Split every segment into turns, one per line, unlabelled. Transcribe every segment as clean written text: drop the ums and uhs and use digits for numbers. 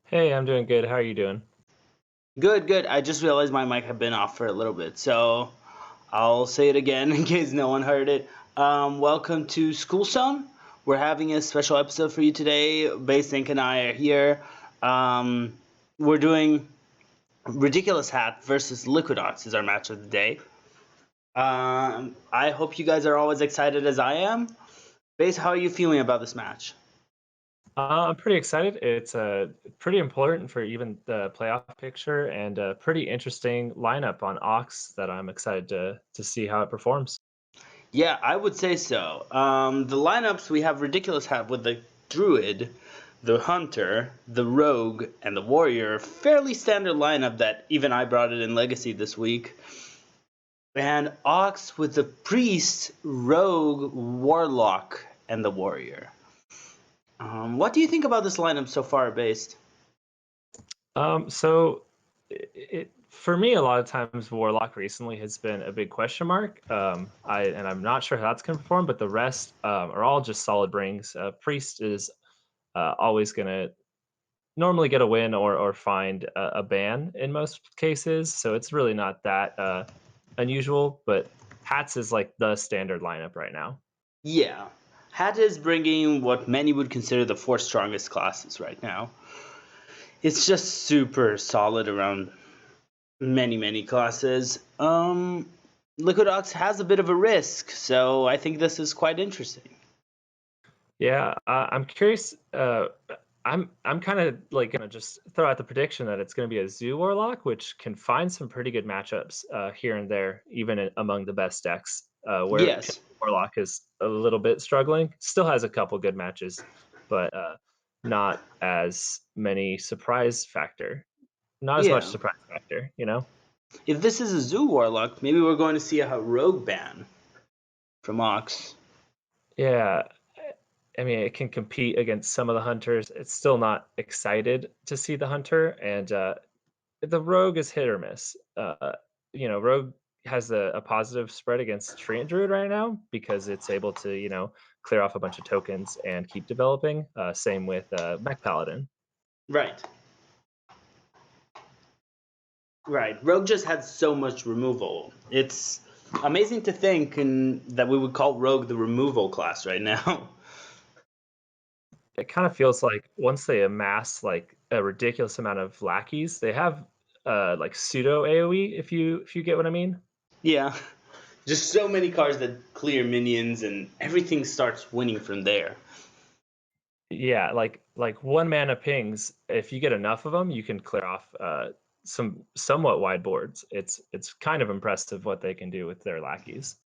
Hey, I'm doing good. How are you doing?
Good, good. I just realized my mic had been off for a little bit, so I'll say it again in case no one heard it. Welcome to Schoolstone. We're having a special episode for you today. Basedinc and I are here. We're doing Ridiculous Hat versus LiquidOx is our match of the day. I hope you guys are all as excited as I am. Base, how are you feeling about this match?
I'm pretty excited. It's pretty important for even the playoff picture and a pretty interesting lineup on Ox that I'm excited to see how it performs.
Yeah, I would say so. The lineups we have Ridiculous Hat with the Druid, the Hunter, the Rogue, and the Warrior. Fairly standard lineup that even I brought it in Legacy this week. And Ox with the Priest, Rogue, Warlock, and the Warrior. What do you think about this lineup so far, Based?
So for me, a lot of times Warlock recently has been a big question mark. I'm not sure how that's going to perform, but the rest are all just solid brings. Priest is always going to normally get a win or find a ban in most cases. So it's really not that unusual. But Hats is like the standard lineup right now.
Yeah. Hat is bringing what many would consider the four strongest classes right now. It's just super solid around many classes. LiquidOx has a bit of a risk, so I think this is quite interesting.
Yeah, I'm curious. I'm kind of like gonna just throw out the prediction that it's gonna be a Zoo Warlock, which can find some pretty good matchups here and there, even among the best decks. Where
Yes.
Warlock is a little bit struggling, still has a couple good matches, but not as many surprise factor, not as much
Yeah.
surprise factor. You know?
If this is a Zoo Warlock, maybe we're going to see a Rogue ban from Ox.
Yeah, I mean, it can compete against some of the hunters. It's still not excited to see the hunter, and the rogue is hit or miss. Rogue has a positive spread against Treant Druid right now because it's able to, clear off a bunch of tokens and keep developing. Same with Mech Paladin.
Right. Right. Rogue just had so much removal. It's amazing to think that we would call Rogue the removal class right now.
It kind of feels like once they amass like a ridiculous amount of lackeys, they have like pseudo AOE. If you get what I mean.
Yeah. Just so many cards that clear minions and everything starts winning from there.
Yeah, like one mana pings. If you get enough of them, you can clear off some somewhat wide boards. It's kind of impressive what they can do with their lackeys.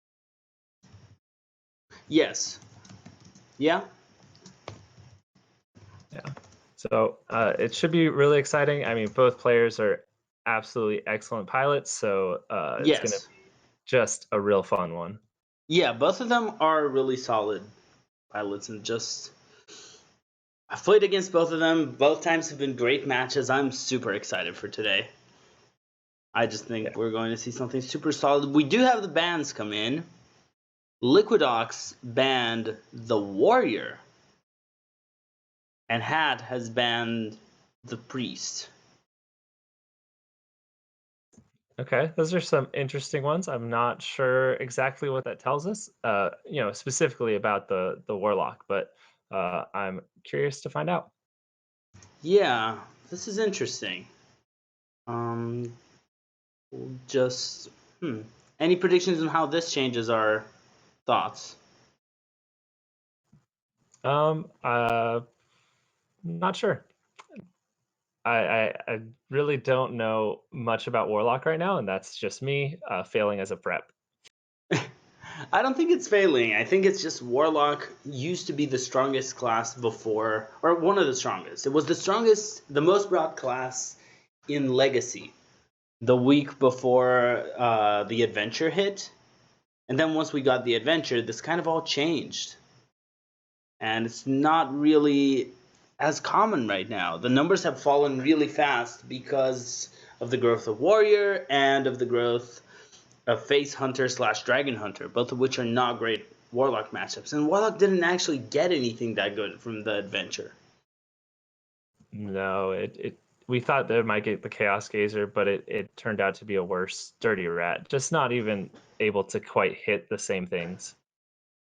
Yes. Yeah.
Yeah, so it should be really exciting. I mean, both players are absolutely excellent pilots, so it's going to
Yes.
be just a real fun one.
Yeah, both of them are really solid pilots, and just I've played against both of them. Both times have been great matches. I'm super excited for today. I just
Yeah.
think we're going to see something super solid. We do have the bans come in. LiquidOx banned the Warrior, and Hat has banned the Priest.
Okay, those are some interesting ones. I'm not sure exactly what that tells us, specifically about the warlock, but I'm curious to find out.
Yeah, this is interesting. Um, just Any predictions on how this changes our thoughts?
Not sure. I really don't know much about Warlock right now, and that's just me failing as a prep.
I don't think it's failing. I think it's just Warlock used to be the strongest class before, or one of the strongest. It was the strongest, the most brought class in Legacy the week before the adventure hit. And then once we got the adventure, this kind of all changed. And it's not really as common right now. The numbers have fallen really fast because of the growth of Warrior and of the growth Face Hunter slash Dragon Hunter, both of which are not great Warlock matchups. And Warlock didn't actually get anything that good from the adventure.
No, we thought that it might get the Chaos Gazer, but it turned out to be a worse Dirty Rat. Just not even able to quite hit the same things.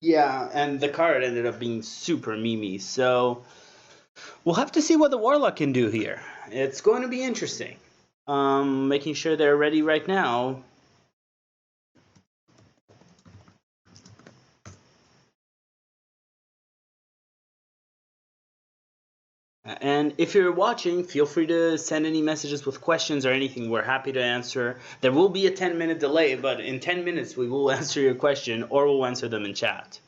Yeah, and the card ended up being super memey, so we'll have to see what the Warlock can do here. It's going to be interesting. Making sure they're ready right now. And if you're watching, feel free to send any messages with questions or anything. We're happy to answer. There will be a 10-minute delay, but in 10 minutes we will answer your question or we'll answer them in chat.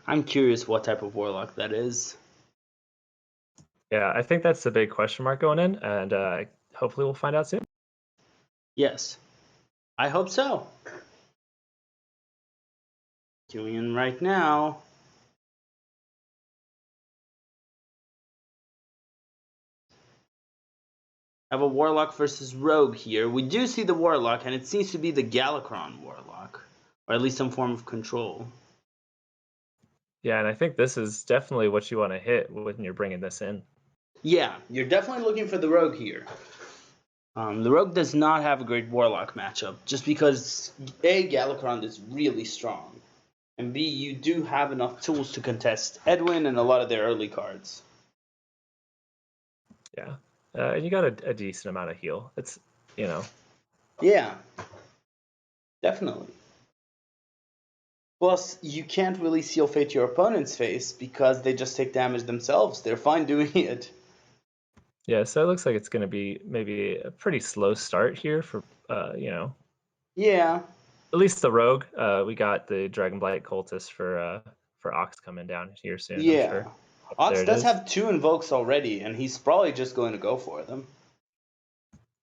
I'm curious what type of Warlock that is.
Yeah, I think that's the big question mark going in, and hopefully we'll find out soon.
Yes, I hope so. Queuing in right now. I have a Warlock versus Rogue here. We do see the Warlock, and it seems to be the Galakron Warlock, or at least some form of control.
Yeah, and I think this is definitely what you want to hit when you're bringing this in.
Yeah, you're definitely looking for the Rogue here. The Rogue does not have a great Warlock matchup, just because A, Galakron is really strong, and B, you do have enough tools to contest Edwin and a lot of their early cards.
Yeah, and you got a decent amount of heal. It's, you know.
Yeah, definitely. Plus, you can't really seal fate your opponent's face because they just take damage themselves. They're fine doing it.
Yeah, so it looks like it's going to be maybe a pretty slow start here for,
Yeah.
at least the Rogue. We got the Dragonblight Cultist for Ox coming down here soon, I'm
Yeah.
sure. There
Ox
it
does
is.
have 2 invokes already, and he's probably just going to go for them.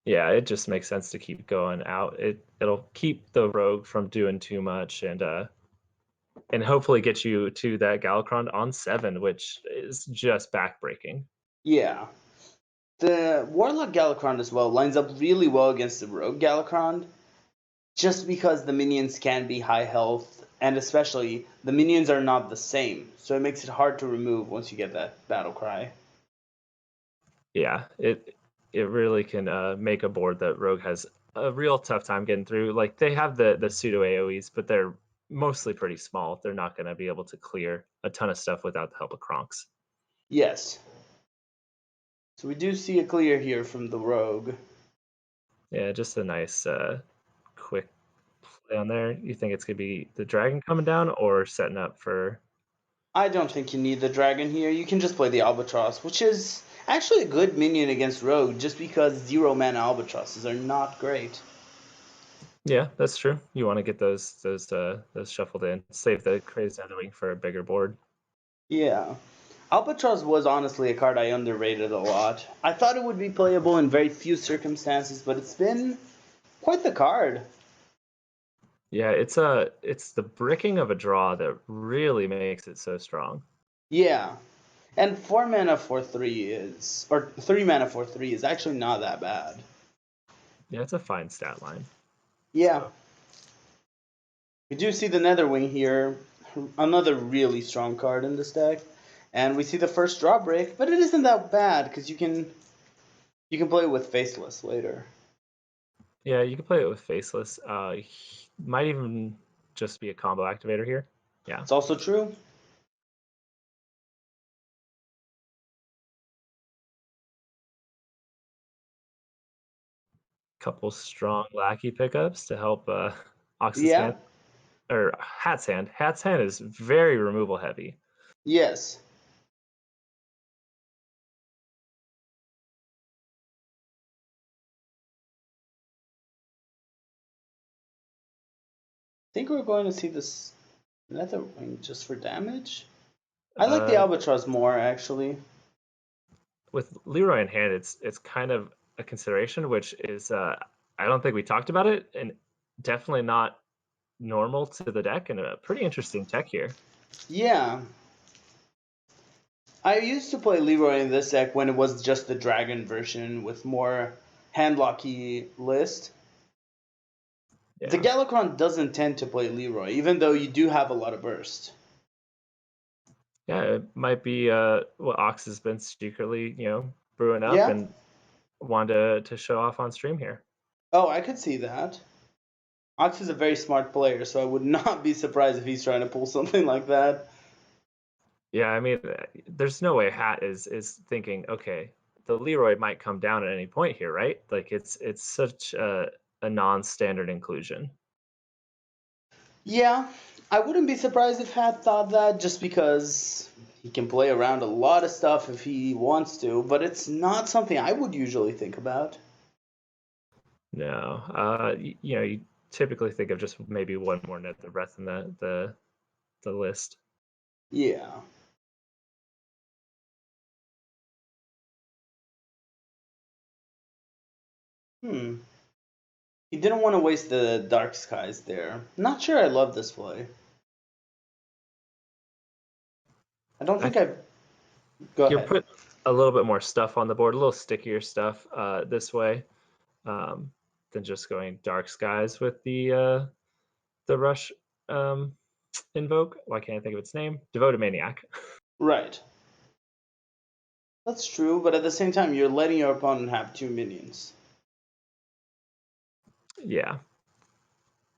Yeah, it just makes sense to keep going out. It'll keep the Rogue from doing too much and hopefully get you to that Galakron on 7, which is just backbreaking.
Yeah. The Warlock Galakron as well lines up really well against the Rogue Galakron, just because the minions can be high health, and especially the minions are not the same, so it makes it hard to remove once you get that battle cry.
Yeah, it really can make a board that Rogue has a real tough time getting through. Like they have the pseudo AoEs, but they're mostly pretty small. They're not going to be able to clear a ton of stuff without the help of Kronks.
Yes. So we do see a clear here from the Rogue.
Yeah, just a nice quick play on there. You think it's going to be the dragon coming down or setting up for?
I don't think you need the dragon here. You can just play the Albatross, which is actually a good minion against Rogue, just because 0 mana Albatrosses are not great.
Yeah, that's true. You want to get those shuffled in, save the Crazed Underwing for a bigger board.
Yeah. Albatross was honestly a card I underrated a lot. I thought it would be playable in very few circumstances, but it's been quite the card.
Yeah, it's the bricking of a draw that really makes it so strong.
Yeah. And 4 mana for 3 is, or 3 mana for 3 is actually not that bad.
Yeah, it's a fine stat line.
Yeah.
So.
We do see the Netherwing here, another really strong card in this deck. And we see the first draw break, but it isn't that bad because you can play with Faceless later.
Yeah, you can play it with Faceless. Might even just be a combo activator here. Yeah.
It's also true.
Couple strong lackey pickups to help Ox's
Yeah.
hand or Hat's hand. Hat's hand is very removal heavy.
Yes. I think we're going to see this Netherwing just for damage. I like the Albatross more, actually.
With Leroy in hand, it's kind of a consideration, which is I don't think we talked about it, and definitely not normal to the deck, and a pretty interesting tech here.
Yeah. I used to play Leroy in this deck when it was just the dragon version with more handlocky list. The
Yeah.
Galakrond doesn't tend to play Leroy, even though you do have a lot of burst.
Yeah, it might be what Ox has been secretly, brewing up
Yeah?
and wanted to show off on stream here.
Oh, I could see that. Ox is a very smart player, so I would not be surprised if he's trying to pull something like that.
Yeah, I mean, there's no way Hat is thinking, okay, the Leroy might come down at any point here, right? Like it's such a non-standard inclusion.
Yeah, I wouldn't be surprised if Hat thought that just because he can play around a lot of stuff if he wants to, but it's not something I would usually think about.
No, you typically think of just maybe one more Net the Breath in the list.
Yeah. Hmm. He didn't want to waste the Dark Skies there. Not sure I love this play. I don't think I've... Go
You'll
ahead.
put a little bit more stuff on the board, a little stickier stuff this way than just going Dark Skies with the Rush invoke. Why can't I think of its name? Devoted Maniac.
Right. That's true, but at the same time, you're letting your opponent have 2 minions.
Yeah.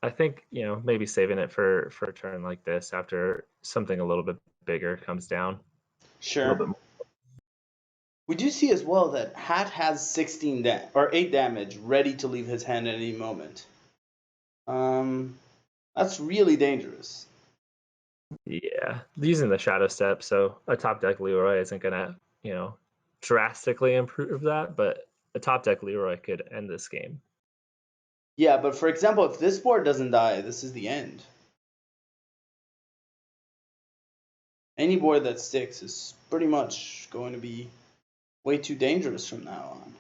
I think, maybe saving it for a turn like this after something a little bit bigger comes down. A little
Sure.
bit more.
We do see as well that Hat has 8 damage ready to leave his hand at any moment. That's really dangerous.
Yeah. Using the Shadow Step, so a top deck Leroy isn't gonna, drastically improve that, but a top deck Leroy could end this game.
Yeah, but for example, if this board doesn't die, this is the end. Any board that sticks is pretty much going to be way too dangerous from now on.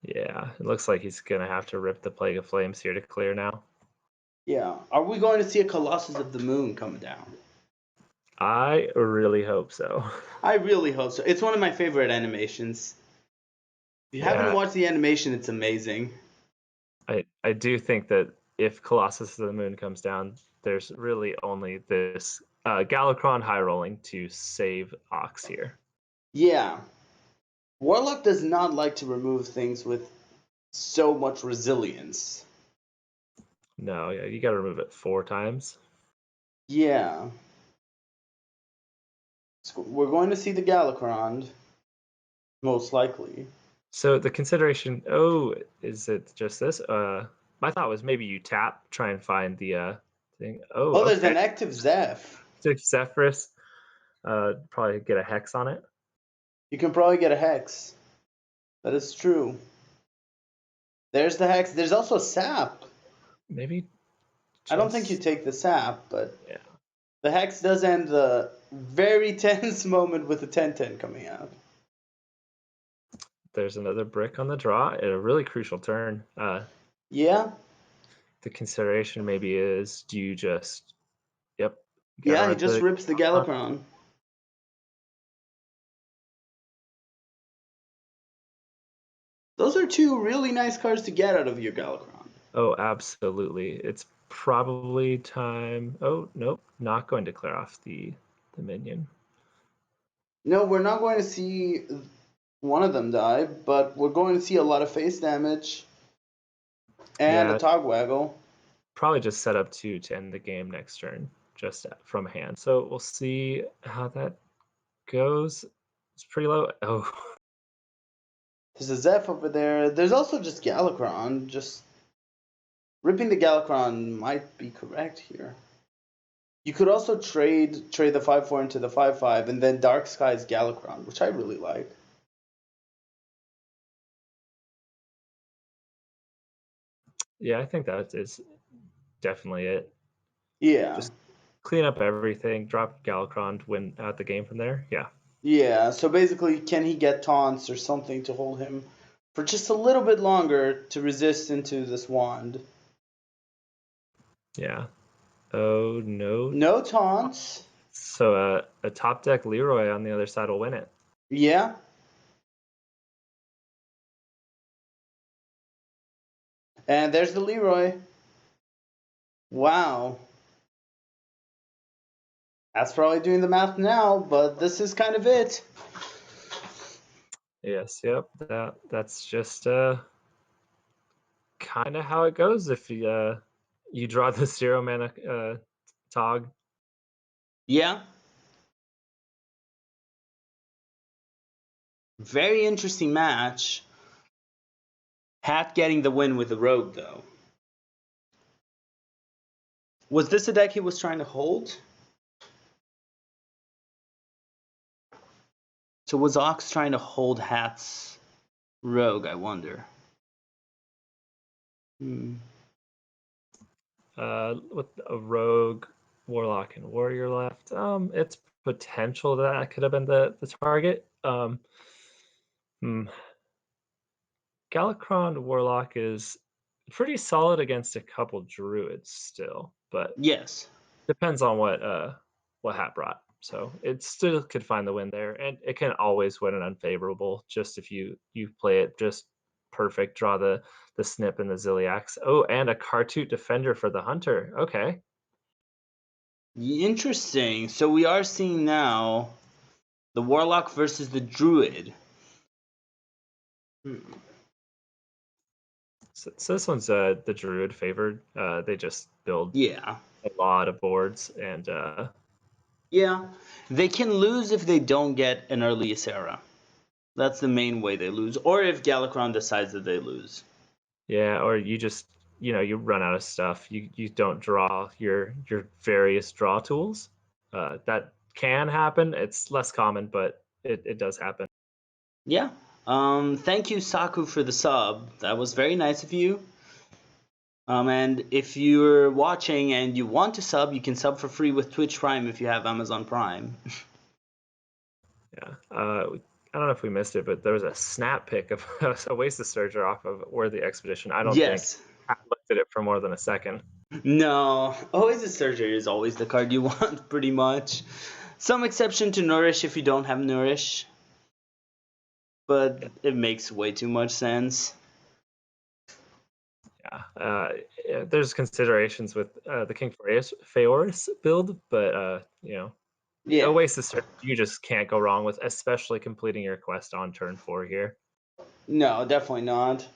Yeah, it looks like he's gonna have to rip the Plague of Flames here to clear now.
Yeah. Are we going to see a Colossus of the Moon come down?
I really hope so.
I really hope so. It's one of my favorite animations. If you haven't
Yeah,
watched the animation, it's amazing.
I do think that if Colossus of the Moon comes down, there's really only this Galakrond high rolling to save Ox here.
Yeah. Warlock does not like to remove things with so much resilience.
No, yeah, you got to remove it 4 times.
Yeah. So we're going to see the Galakrond, most likely.
So the consideration, is it just this? My thought was maybe you tap, try and find the thing. Oh,
Oh, there's
okay.
an active Zeph.
Zephyrus, probably get a hex on it.
You can probably get a Hex. That is true. There's the Hex. There's also Sap.
Maybe.
I don't think you take the Sap, but
Yeah.
the Hex does end the very tense moment with the 10-10 coming out.
There's another brick on the draw at a really crucial turn.
Yeah?
The consideration maybe is, do you just, yep,
Yeah, he
gotta
just rips the Galakrond. Those are 2 really nice cards to get out of your Galakrond.
Oh, absolutely. It's probably time. Oh, nope, not going to clear off the minion.
No, we're not going to see one of them die, but we're going to see a lot of face damage and a
Yeah,
Togwaggle.
probably just set up to end the game next turn, just from hand. So we'll see how that goes. It's pretty low. Oh,
There's a Zeph over there. There's also just Galakrond. Just ripping the Galakrond might be correct here. You could also trade the 5/4 into the 5/5 and then Dark Skies Galakrond, which I really like.
yeah, I think that is definitely it.
Yeah.
Just clean up everything, drop Galakrond, win out the game from there. Yeah.
Yeah, so basically, can he get taunts or something to hold him for just a little bit longer to resist into this wand?
Yeah. Oh, no.
No taunts.
So a top deck Leroy on the other side will win it.
Yeah. And there's the Leroy. Wow. That's probably doing the math now, but this is kind of it.
Yes, yep. That's just kind of how it goes if you draw the 0 mana Tog.
Yeah. Very interesting match. Hat getting the win with the Rogue, though. Was this a deck he was trying to hold? So was Ox trying to hold Hat's Rogue, I wonder?
With a Rogue, Warlock, and Warrior left, it's potential that could have been the target. Galakron Warlock is pretty solid against a couple Druids still, but
Yes.
depends on what Hat brought. So it still could find the win there, and it can always win an unfavorable just if you play it just perfect, draw the snip and the Ziliax. Oh, and a Kartut Defender for the Hunter. Okay.
Interesting. So we are seeing now the Warlock versus the Druid.
So this one's the Druid favored. They just build
Yeah.
a lot of boards, and
Yeah. They can lose if they don't get an early Ysera. That's the main way they lose. Or if Galakron decides that they lose.
yeah, or you just you run out of stuff. You don't draw your various draw tools. That can happen. It's less common, but it does happen.
Yeah. Thank you, Saku, for the sub. That was very nice of you. And if you're watching and you want to sub, you can sub for free with Twitch Prime if you have Amazon Prime.
Yeah. I don't know if we missed it, but there was a snap pick of a Oasis Surger off of Worthy Expedition. I don't think
Yes.
I looked at it for more than a second.
No. Oasis Surgery is always the card you want, pretty much. Some exception to Nourish if you don't have Nourish. But it makes way too much sense.
Yeah. There's considerations with the King Feoris build, but
Yeah.
Oasis Surge, you just can't go wrong with, especially completing your quest on turn 4 here.
No, definitely not.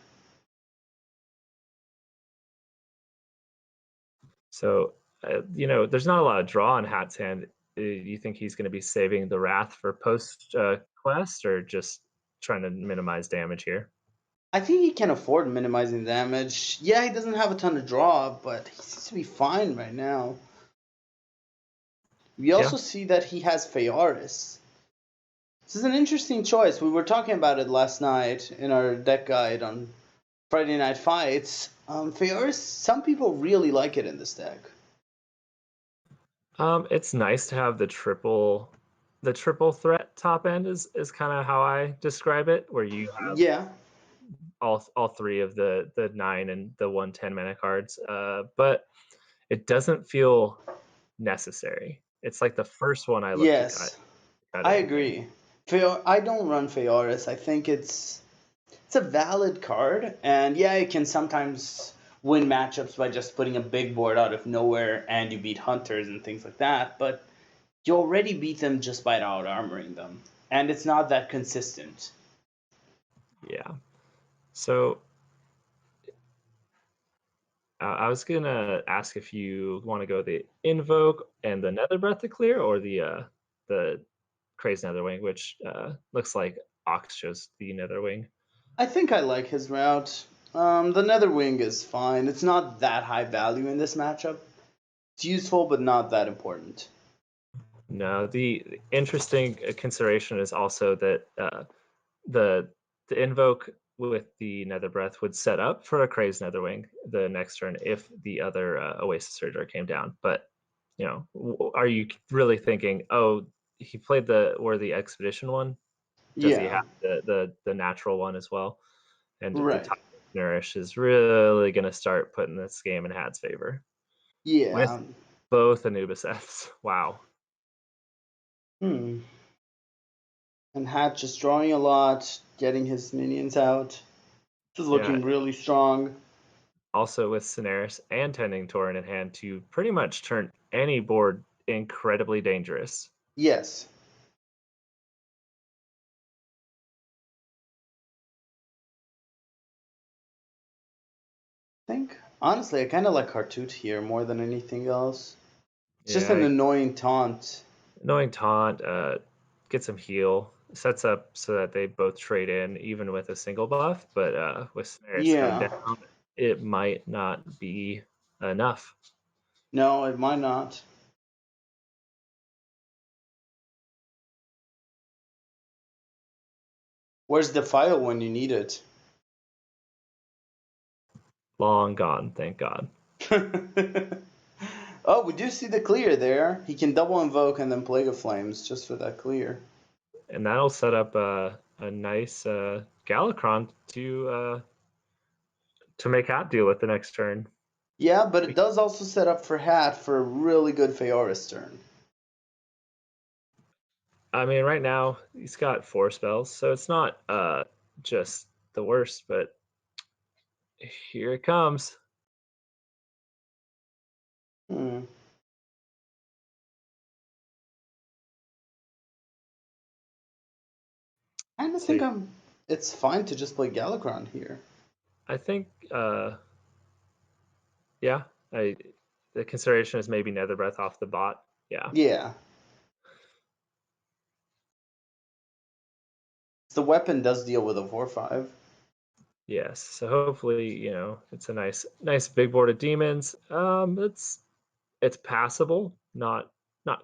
So, there's not a lot of draw on Hat's hand. You think he's going to be saving the Wrath for post quest, or just trying to minimize damage here?
I think he can afford minimizing damage. Yeah, he doesn't have a ton of draw, but he seems to be fine right now. We also
Yeah.
see that he has Feoris. This is an interesting choice. We were talking about it last night in our deck guide on Friday Night Fights. Feoris, some people really like it in this deck.
It's nice to have the triple threat top end is kind of how I describe it, where you have
Yeah.
all three of the 9 and the 110 mana cards, but it doesn't feel necessary. It's like the first one I look to cut
Yes. I
anything.
agree. I don't run Feoris. I think it's a valid card, and yeah, it can sometimes win matchups by just putting a big board out of nowhere, and you beat hunters and things like that. But you already beat them just by out armoring them, and it's not that consistent.
Yeah. So I was gonna ask if you want to go the Invoke and the Nether Breath to clear, or the Crazed Netherwing, which looks like Ox chose the Netherwing.
I think I like his route. The Netherwing is fine. It's not that high value in this matchup. It's useful, but not that important.
No, the interesting consideration is also that the Invoke with the Nether Breath would set up for a Crazed Netherwing the next turn if the other Oasis Surger came down. But are you really thinking, oh, he played the Worthy Expedition one? Does he
Yeah,
have the natural one as well? And the
right.
top Nourish is really going to start putting this game in Had's favor with
Yeah,
both Anubis Fs. Wow.
Hmm. And Hat just drawing a lot, getting his minions out. This is
Yeah.
looking really strong.
Also with Cineris and Tending Torrent in hand to pretty much turn any board incredibly dangerous.
Yes. I think, honestly, I kind of like Hartoot here more than anything else. It's just an
Yeah,
annoying taunt.
annoying taunt, get some heal, sets up so that they both trade in even with a single buff, but with Cineris coming
Yeah.
down, it might not be enough.
No, it might not. Where's the file when you need it?
Long gone, thank God.
Oh, we do see the clear there. He can double invoke and then Plague of Flames just for that clear.
And that'll set up a nice Galakron to make Hat deal with the next turn.
Yeah, but it does also set up for Hat for a really good Feoris turn.
I mean, right now he's got 4 spells, so it's not just the worst, but here it comes.
Hmm. I don't think
So
it's fine to just play Galakron here.
I think, yeah, the consideration is maybe Nether Breath off the bot. Yeah,
Yeah. The weapon does deal with a 4/5.
yes. So hopefully, it's a nice big board of demons. It's passable, not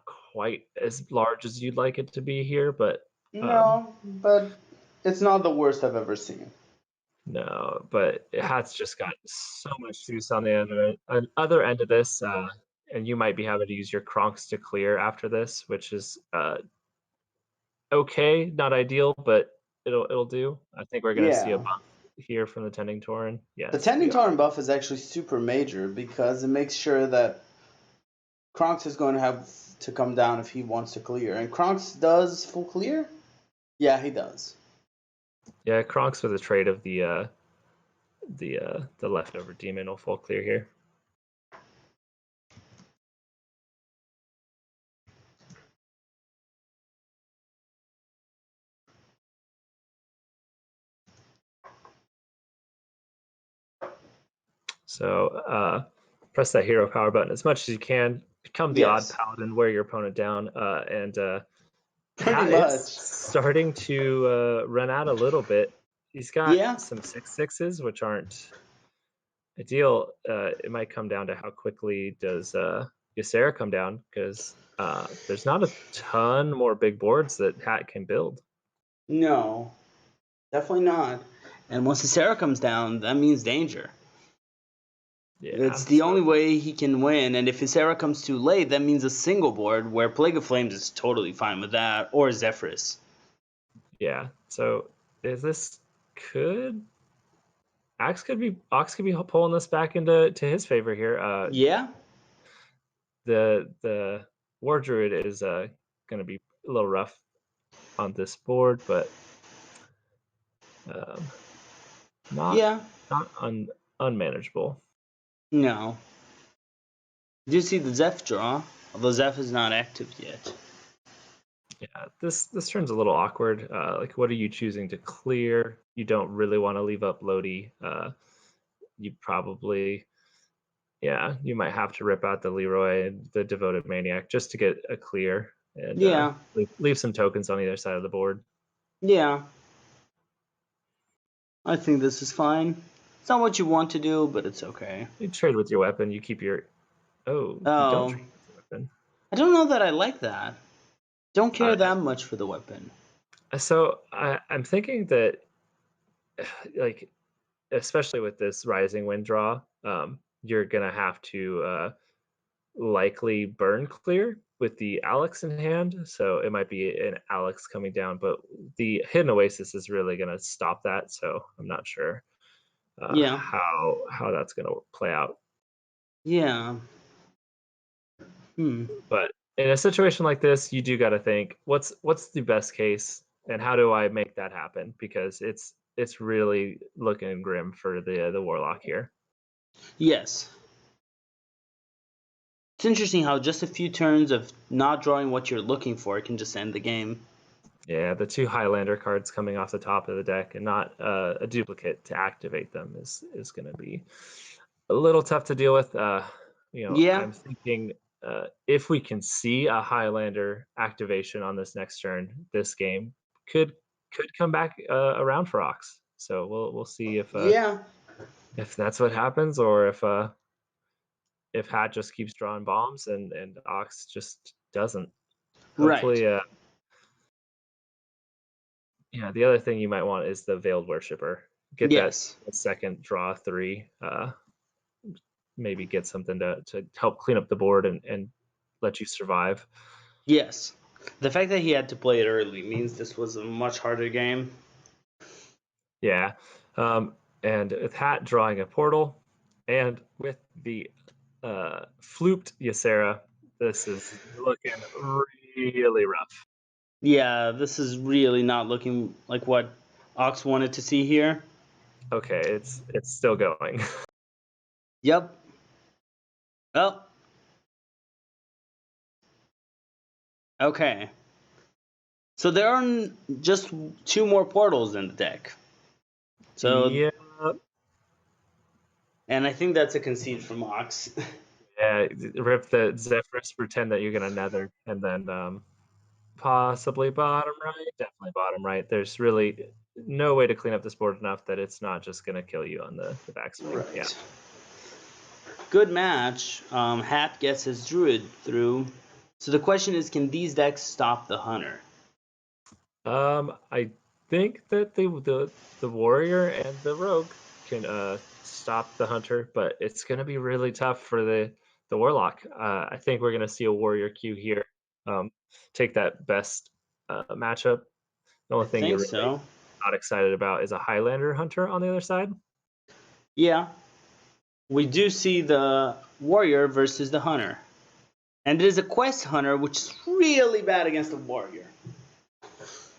quite as large as you'd like it to be here, but um,
No, but it's not the worst I've ever seen.
no, but it has just got so much juice on the other end of this, and you might be having to use your Kronks to clear after this, which is okay, not ideal, but it'll do. I think we're gonna see a
Yeah.
buff here from the Tending Tauren.
The
Yes,
Tending
we are.
Torrent buff is actually super major because it makes sure that Kronks is going to have to come down if he wants to clear. And Kronks does full clear? Yeah, he does.
Yeah, Kronks with a trade of the leftover demon will full clear here. So press that hero power button as much as you can. Become the odd
Yes.
paladin, wear your opponent down, and
Pretty
it's
much.
starting to run out a little bit. He's got
Yeah.
some 6/6s, which aren't ideal. It might come down to how quickly does Ysera come down, because there's not a ton more big boards that Hat can build.
No, definitely not. And once the Sarah comes down, that means danger.
Yeah,
It's the
so
only way he can win, and if his Sarah comes too late, that means a single board where Plague of Flames is totally fine with that, or Zephyrus.
yeah, so is this could Ox could be pulling this back into his favor here.
Yeah?
The War Druid is going to be a little rough on this board, but um, not
Yeah.
unmanageable.
No. Do you see the Zeph draw? Although Zeph is not active yet.
Yeah, this turns a little awkward. Like, what are you choosing to clear? You don't really want to leave up Lodi. You probably, yeah, you might have to rip out the Leroy, the Devoted Maniac, just to get a clear and
Yeah.
leave some tokens on either side of the board.
Yeah. I think this is fine. It's not what you want to do, but it's okay.
You trade with your weapon. You keep your. Oh, you don't
Oh.
trade with your weapon.
I don't know that I like that. Don't care
Uh,
that much for the weapon.
so I'm thinking that, like, especially with this Rising Wind draw, you're gonna have to likely burn clear with the Alex in hand. So it might be an Alex coming down, but the Hidden Oasis is really gonna stop that. So I'm not sure
Yeah.
how that's gonna play out.
Yeah. Hmm.
But in a situation like this, you do got to think what's the best case, and how do I make that happen? Because it's really looking grim for the warlock here.
Yes. It's interesting how just a few turns of not drawing what you're looking for can just end the game.
Yeah, the 2 Highlander cards coming off the top of the deck and not a duplicate to activate them is going to be a little tough to deal with.
Yeah,
I'm thinking if we can see a Highlander activation on this next turn, this game could come back around for Ox. So we'll see
yeah,
if that's what happens, or if Hat just keeps drawing bombs and Ox just doesn't.
right.
Hopefully, yeah. The other thing you might want is the Veiled Worshipper. Get that
Yes,
second draw 3. Maybe get something to help clean up the board and let you survive.
yes. The fact that he had to play it early means this was a much harder game.
Yeah. And with Hat drawing a portal, and with the flooped Ysera, this is looking really rough.
Yeah, this is really not looking like what Ox wanted to see here.
Okay, it's still going.
Yep. Well, okay. So there are just 2 more portals in the deck. So,
Yeah,
and I think that's a concede from Ox.
yeah. Rip the Zephyrus, pretend that you're gonna nether, and then possibly bottom right. Definitely bottom right. There's really no way to clean up this board enough that it's not just gonna kill you on the backswing. Yeah.
Right. Good match. Hat gets his Druid through. So the question is, can these decks stop the Hunter?
I think that the warrior and the rogue can stop the hunter, but it's gonna be really tough for the warlock. I think we're gonna see a warrior queue here. Um, take that best matchup. The
I
only thing
think
you're really
so.
not excited about is a Highlander hunter on the other side.
Yeah. We do see the Warrior versus the Hunter. And it is a Quest Hunter, which is really bad against the Warrior. Just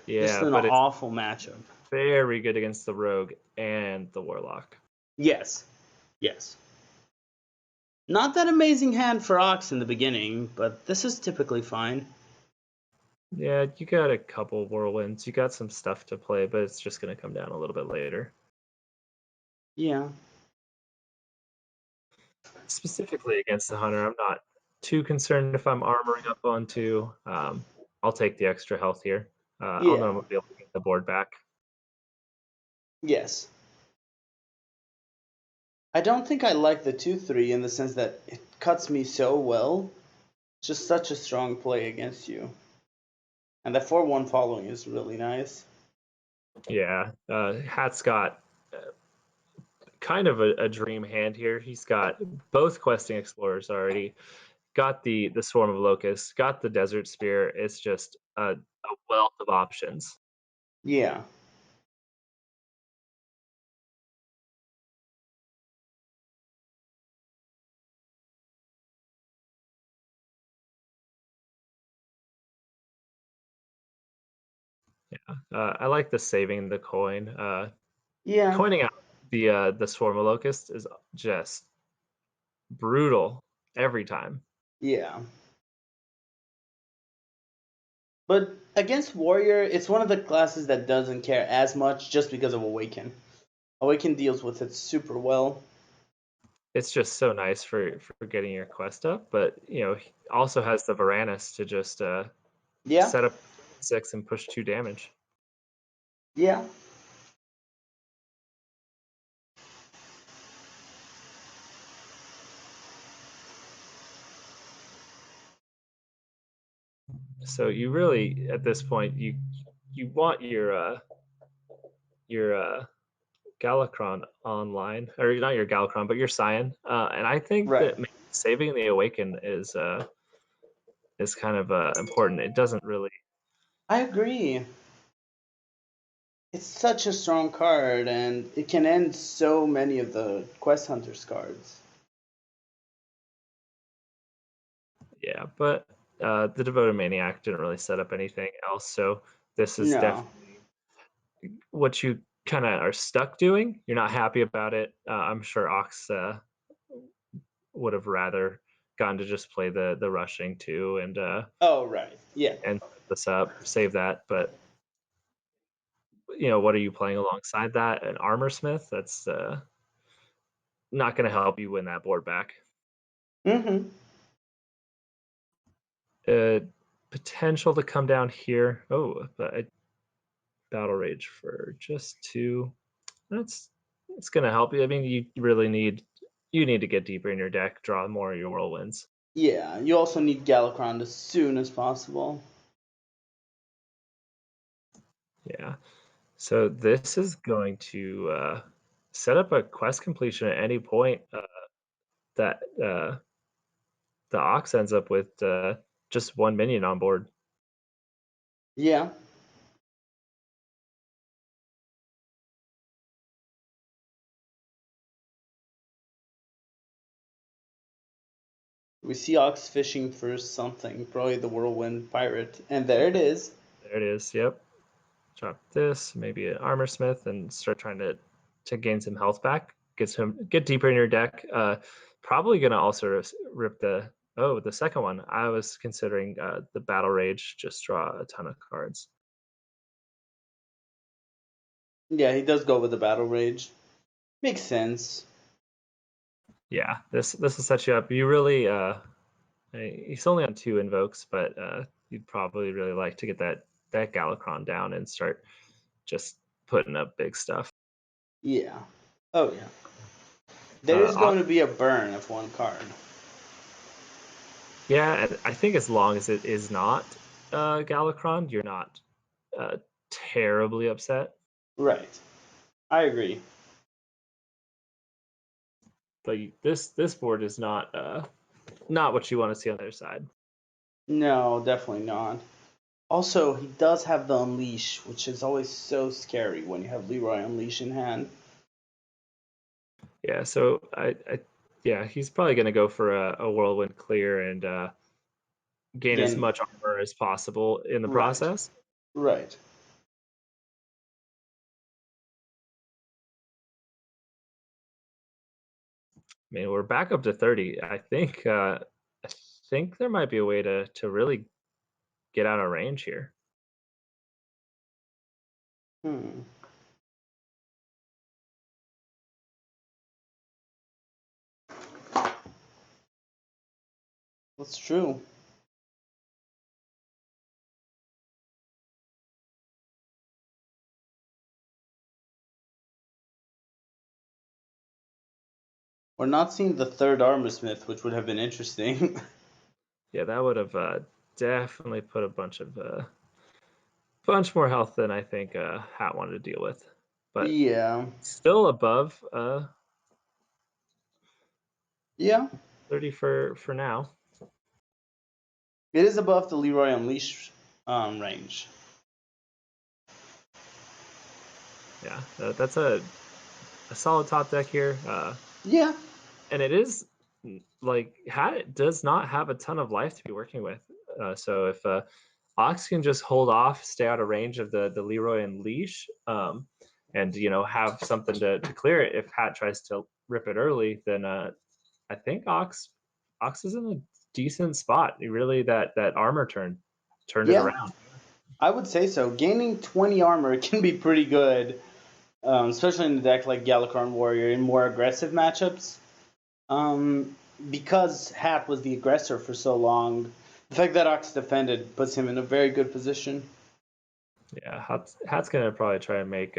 Yeah,
an
but it's
awful matchup.
very good against the rogue and the warlock.
Yes. Yes. Not that amazing hand for Ox in the beginning, but this is typically fine.
Yeah, you got a couple whirlwinds. You got some stuff to play, but it's just gonna come down a little bit later.
Yeah.
Specifically against the hunter, I'm not too concerned if I'm armoring up on 2. I'll take the extra health here. I'll know
Yeah.
I'm gonna be able to get the board back.
Yes. I don't think I like the 2-3 in the sense that it cuts me so well. Just such a strong play against you. And the 4-1 following is really nice.
Yeah, Hat's got kind of a dream hand here. He's got both questing explorers already. Got the swarm of locusts. Got the desert spear. It's just a wealth of options.
Yeah.
I like the saving the coin.
Yeah.
Coining out the swarm of locusts is just brutal every time.
Yeah. But against Warrior, it's one of the classes that doesn't care as much just because of Awaken. Awaken deals with it super well.
It's just so nice for getting your quest up, but he also has the Varanus to just
Yeah.
set up 6 and push 2 damage.
Yeah.
So you really at this point you want your Galakron online, or not your Galakron, but your Scion, and I think
Right.
that maybe saving the Awaken is kind of important. It doesn't really.
I agree. It's such a strong card, and it can end so many of the Quest Hunters cards.
Yeah, but The Devoted Maniac didn't really set up anything else, so this is
No.
definitely what you kind of are stuck doing. You're not happy about it. I'm sure Ox would have rather gotten to just play the rushing too
Oh, right. Yeah.
and set this up, save that. But what are you playing alongside that? An Armor Smith? That's not going to help you win that board back.
Mm-hmm.
Uh, Potential to come down here. Oh, but Battle Rage for just two. That's it's going to help you. I mean, you need to get deeper in your deck, draw more of your whirlwinds.
Yeah. You also need Galakrond as soon as possible.
Yeah. So this is going to set up a quest completion at any point that the Ox ends up with just one minion on board.
Yeah. We see Ox fishing for something, probably the Whirlwind Pirate, and there it is.
There it is. Yep. Drop this, maybe an Armor Smith, and start trying to gain some health back. Get deeper in your deck. Probably gonna also rip the second one. I was considering the Battle Rage. Just draw a ton of cards.
Yeah, he does go with the Battle Rage. Makes sense.
Yeah, this will set you up. You really he's only on two invokes, but you'd probably really like to get that Galakron down and start just putting up big stuff.
Yeah. Oh, yeah. There is
Ox
going to be a burn of one card.
Yeah, and I think as long as it is not Galakron, you're not uh, terribly upset.
Right. I agree.
But this board is not what you want to see on their side.
No, definitely not. Also, he does have the Unleash, which is always so scary when you have Leroy Unleash in hand.
Yeah, so yeah, he's probably going to go for a whirlwind clear and gain as
Again,
much armor as possible in the
right.
process.
Right.
I mean, we're back up to 30. I think there might be a way to really get out of range here.
Hmm. That's true. We're not seeing the third Armor Smith, which would have been interesting.
Yeah, that would have definitely put a bunch more health than I think Hat wanted to deal with, but
Yeah.
still above
Yeah.
30 for now.
It is above the Leroy Unleash range.
Yeah, that's a solid top deck here,
Yeah.
and it is like Hat does not have a ton of life to be working with. So if Ox can just hold off, stay out of range of the Leroy and Leash, and have something to clear it. If Hat tries to rip it early, then I think Ox is in a decent spot. Really, that armor turned it
Yeah.
around.
I would say so. Gaining 20 armor can be pretty good, especially in a deck like Galakrond Warrior in more aggressive matchups. Um, because Hat was the aggressor for so long, the fact that Ox defended puts him in a very good position.
Yeah, Hat's gonna probably try and make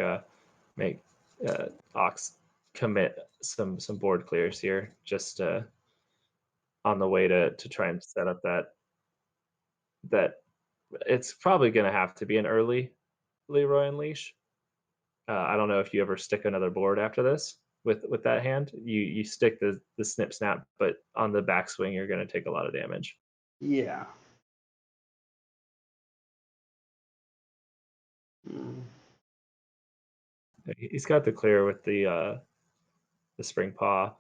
Ox commit some board clears here, just on the way to try and set up that it's probably gonna have to be an early Leroy and Leash. I don't know if you ever stick another board after this with that hand. You stick the snip snap, but on the backswing you're gonna take a lot of damage.
Yeah. Mm.
He's got the clear with the spring paw.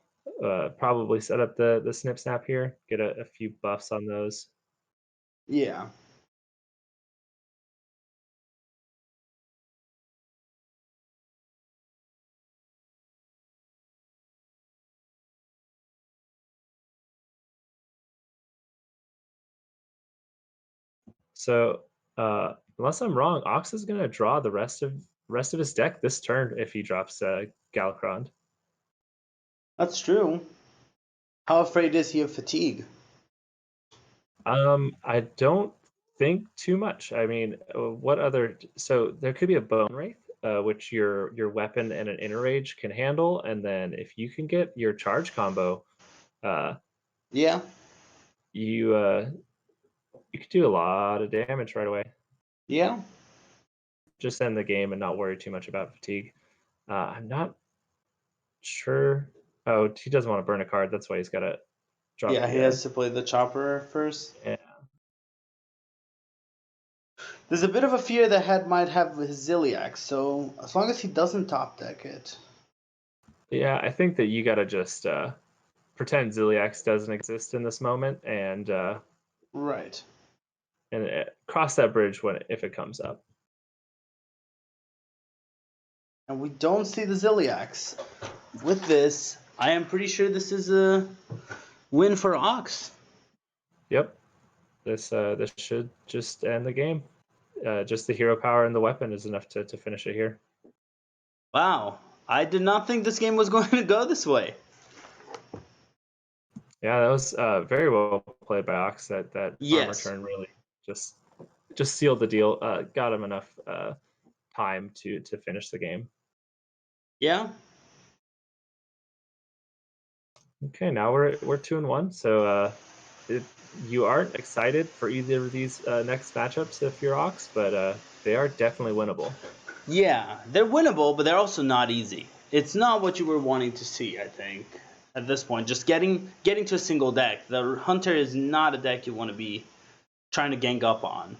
Probably set up the snip snap here. Get a few buffs on those.
Yeah.
So unless I'm wrong, Ox is gonna draw the rest of his deck this turn if he drops Galakron.
That's true. How afraid is he of fatigue?
I don't think too much. I mean, what other? So there could be a Bone Wraith, which your weapon and an Inner Rage can handle, and then if you can get your charge combo, uh,
Yeah.
you could do a lot of damage right away.
Yeah.
Just end the game and not worry too much about fatigue. I'm not sure. Oh, he doesn't want to burn a card. That's why he's got to drop
Yeah, he
the.
has to play the chopper first.
Yeah.
There's a bit of a fear that Head might have his Ziliax, so as long as he doesn't top deck it.
Yeah, I think that you got to just pretend Ziliax doesn't exist in this moment and
Right.
cross that bridge if it comes up.
And we don't see the Ziliax. With this, I am pretty sure this is a win for Ox.
Yep. This should just end the game. Just the hero power and the weapon is enough to finish it here.
Wow. I did not think this game was going to go this way.
Yeah, that was very well played by Ox. That armor
Yes.
turn really just sealed the deal. Got him enough time to finish the game.
Yeah.
Okay, now we're 2-1. So you aren't excited for either of these next matchups if you're Ox, but they are definitely winnable.
Yeah, they're winnable, but they're also not easy. It's not what you were wanting to see, I think, at this point. Just getting to a single deck. The Hunter is not a deck you want to be trying to gang up on.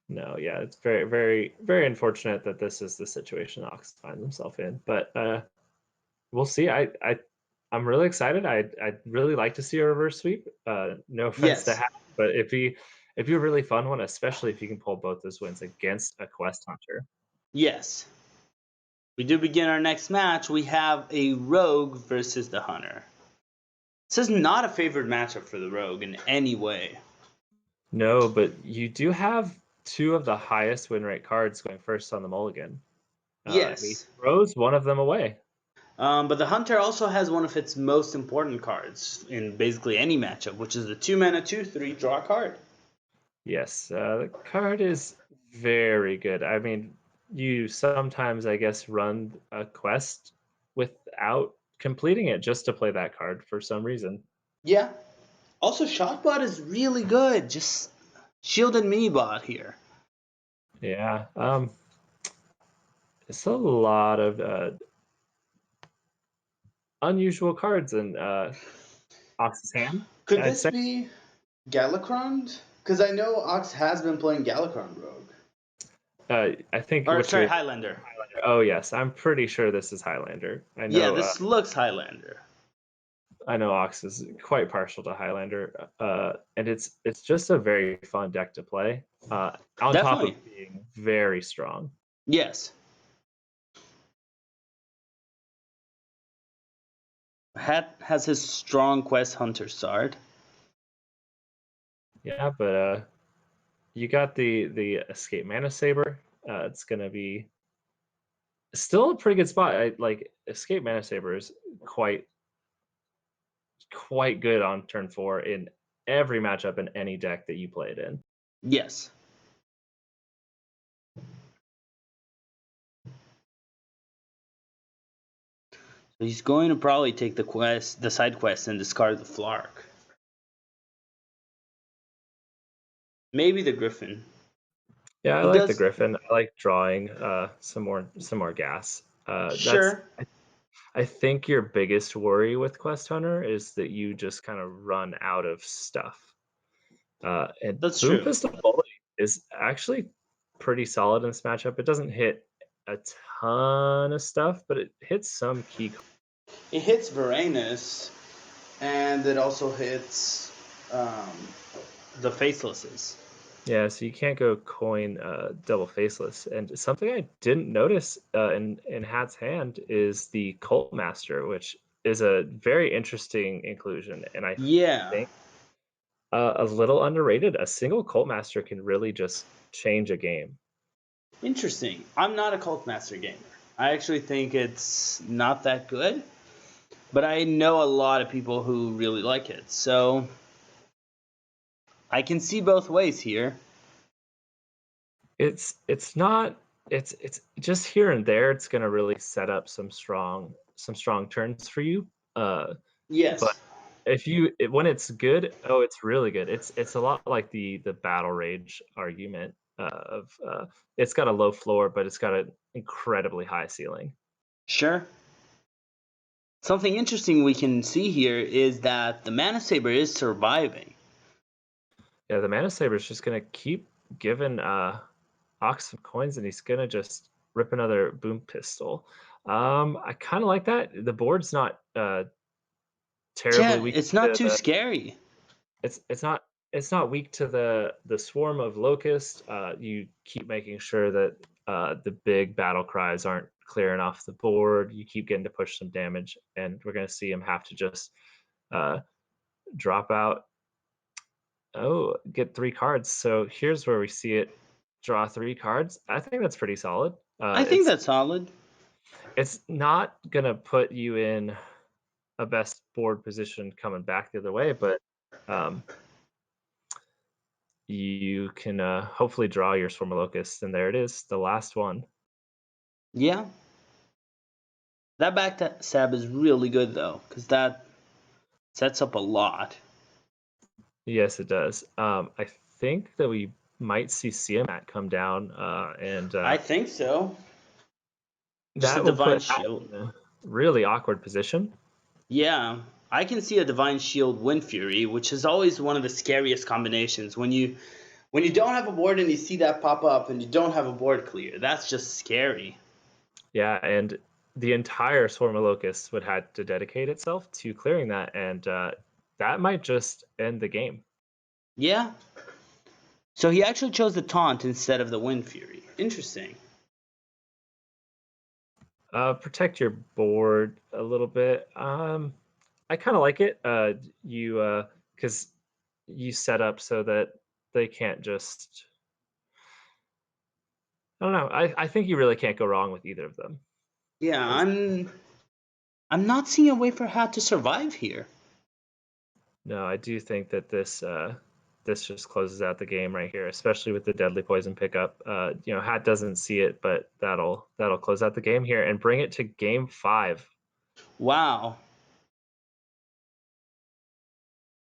No, yeah, it's very, very, very unfortunate that this is the situation Ox finds himself in. But we'll see. I'm really excited. I'd really like to see a reverse sweep. No offense to
Yes.
have, but it'd be a really fun one, especially if you can pull both those wins against a Quest Hunter.
Yes. We do begin our next match. We have a Rogue versus the Hunter. This is not a favored matchup for the Rogue in any way.
No, but you do have two of the highest win rate cards going first on the mulligan. He
Yes.
throws one of them away.
But the Hunter also has one of its most important cards in basically any matchup, which is the 2-mana 2/3 draw card.
Yes, the card is very good. I mean, you sometimes, I guess, run a quest without completing it just to play that card for some reason.
Yeah. Also, Shotbot is really good. Just shielded Minibot here.
Yeah, it's a lot of unusual cards in Ox's hand.
Could
I'd
this
say.
be Galakron? Because I know Ox has been playing Galakron Rogue.
I think
Or,
what
sorry,
you're.
Highlander.
Oh yes, I'm pretty sure this is Highlander. I
Yeah,
know.
this looks Highlander.
I know Ox is quite partial to Highlander, and it's just a very fun deck to play. On top
Definitely.
of being very strong.
Yes. Hat has his strong Quest Hunter Sard.
Yeah, but you got the Escape Mana Saber. It's gonna be still a pretty good spot. Like Escape Mana Saber is quite good on turn 4 in every matchup in any deck that you play it in.
Yes. So he's going to probably take the side quest, and discard the Flark. Maybe the Griffin.
Yeah, I
He
like the
does.
Griffin. I like drawing some more gas.
Sure.
I think your biggest worry with Quest Hunter is that you just kind of run out of stuff. And
That's
Boom
true.
Pistol Bullet is actually pretty solid in this matchup. It doesn't hit a ton of stuff, but it hits some key.
It hits Varanus, and it also hits the facelesses.
Yeah, so you can't go coin double faceless. And something I didn't notice in Hat's hand is the Cult Master, which is a very interesting inclusion. And I
Yeah,
think a little underrated. A single Cult Master can really just change a game.
interesting. I'm not a Cult Master gamer. I actually think it's not that good, but I know a lot of people who really like it. So I can see both ways here.
It's not it's just here and there. It's gonna really set up some strong turns for you. But
Yes.
when it's good, oh, it's really good. It's a lot like the battle rage argument of it's got a low floor, but it's got an incredibly high ceiling.
Sure. Something interesting we can see here is that the Mana Saber is surviving.
Yeah, the Mana Saber is just gonna keep giving Ox some coins, and he's gonna just rip another boom pistol. I kind of like that. The board's not terribly
Yeah,
weak
it's not
to
too
the
scary.
it's not weak to the swarm of locusts. You keep making sure that the big battle cries aren't clearing off the board. You keep getting to push some damage, and we're gonna see him have to just uh, drop out. Oh, get 3 cards. So here's where we see it. Draw 3 cards. I think that's pretty solid.
I think that's solid.
It's not gonna put you in a best board position coming back the other way, but um, you can hopefully draw your Swarm of Locusts, and there it is, the last one.
Yeah. That back stab is really good though, because that sets up a lot.
Yes, it does. I think that we might see Siamat come down, and
I think so. Just a
that will
Divine
put Hat
Shield.
in a really awkward position.
Yeah. I can see a Divine Shield Wind Fury, which is always one of the scariest combinations. When you don't have a board and you see that pop up and you don't have a board clear, that's just scary.
Yeah, and the entire Swarm of Locusts would have to dedicate itself to clearing that, and that might just end the game.
Yeah. So he actually chose the Taunt instead of the Wind Fury. Interesting.
Protect your board a little bit. I kind of like it. You because you set up so that they can't just. I don't know. I think you really can't go wrong with either of them.
Yeah,
'Cause-
I'm not seeing a way for Hat to survive here.
No, I do think that this just closes out the game right here, especially with the deadly poison pickup. Hat doesn't see it, but that'll close out the game here and bring it to game 5.
Wow.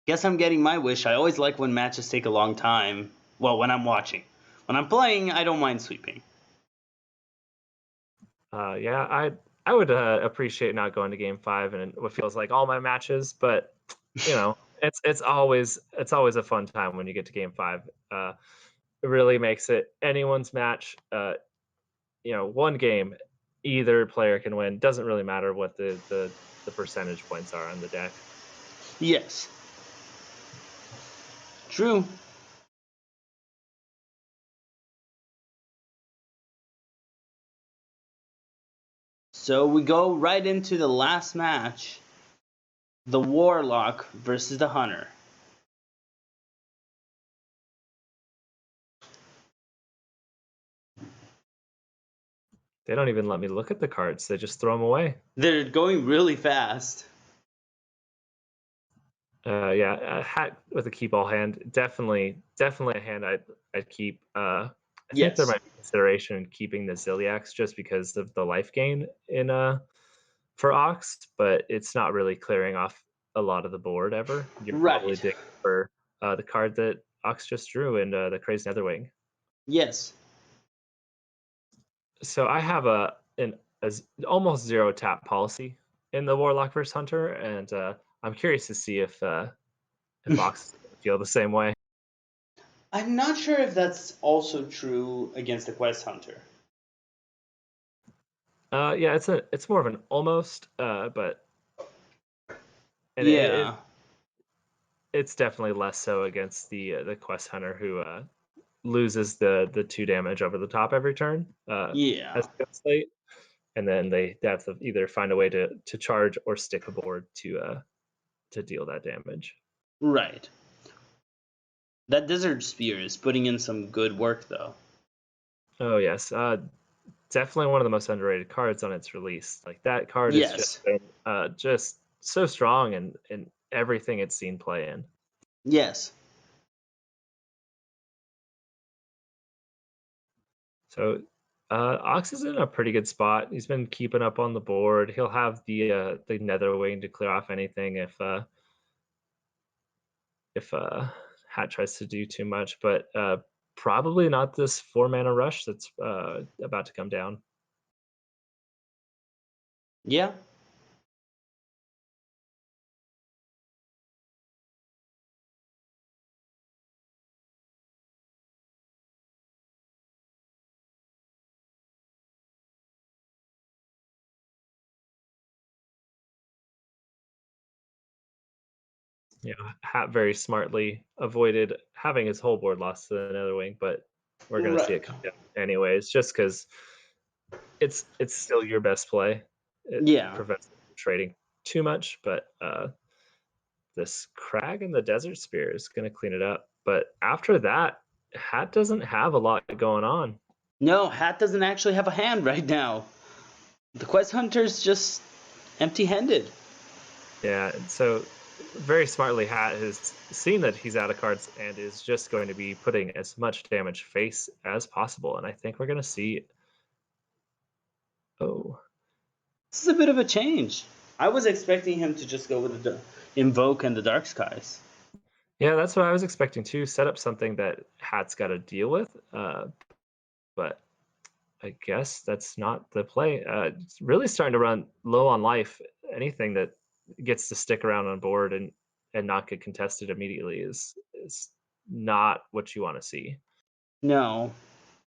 Guess I'm getting my wish. I always like when matches take a long time. Well, when I'm watching. When I'm playing, I don't mind sweeping.
Yeah, I would appreciate not going to game 5 and what feels like all my matches, but it's always a fun time when you get to game 5. It really makes it anyone's match. One game, either player can win. Doesn't really matter what the percentage points are on the deck.
Yes. True. So we go right into the last match. The Warlock versus the Hunter.
They don't even let me look at the cards. They just throw them away.
They're going really fast.
Yeah, a hat with a keep all hand, definitely a hand I'd keep. I think there
Yes.
might be consideration in keeping the Ziliax just because of the life gain in for Ox, but it's not really clearing off a lot of the board ever. You're probably
Right.
digging for the card that Ox just drew in the Crazed Netherwing.
Yes.
So I have almost zero tap policy in the Warlock versus Hunter, and I'm curious to see if Ox feel the same way.
I'm not sure if that's also true against the Quest Hunter.
Yeah, it's more of an almost, but and
Yeah.
it's definitely less so against the quest hunter who loses the 2 damage over the top every turn
Yeah,
as a ghost slate, and then they have to either find a way to charge or stick a board to deal that damage.
right. That Desert Spear is putting in some good work, though.
Oh yes, definitely one of the most underrated cards on its release. Like that card has just
Yes,
been just so strong in everything it's seen play in.
yes.
So Ox is in a pretty good spot. He's been keeping up on the board. He'll have the Nether Wing to clear off anything if Hat tries to do too much, but probably not this 4 mana rush that's about to come down.
Yeah.
Hat very smartly avoided having his whole board lost to the Nether Wing, but we're gonna see it
Right.
come down anyways, just because it's still your best play. It
Yeah.
prevents you from trading too much, but this Crag and the Desert Spear is gonna clean it up. But after that, Hat doesn't have a lot going on.
No, Hat doesn't actually have a hand right now. The Quest Hunter's just empty-handed.
Yeah, and so very smartly, Hat has seen that he's out of cards and is just going to be putting as much damage face as possible. And I think we're gonna see. Oh,
This is a bit of a change. I was expecting him to just go with the Invoke and the Dark Skies.
yeah, that's what I was expecting too. Set up something that Hat's got to deal with, but I guess that's not the play. It's really starting to run low on life. Anything that gets to stick around on board and not get contested immediately is not what you want to see.
No.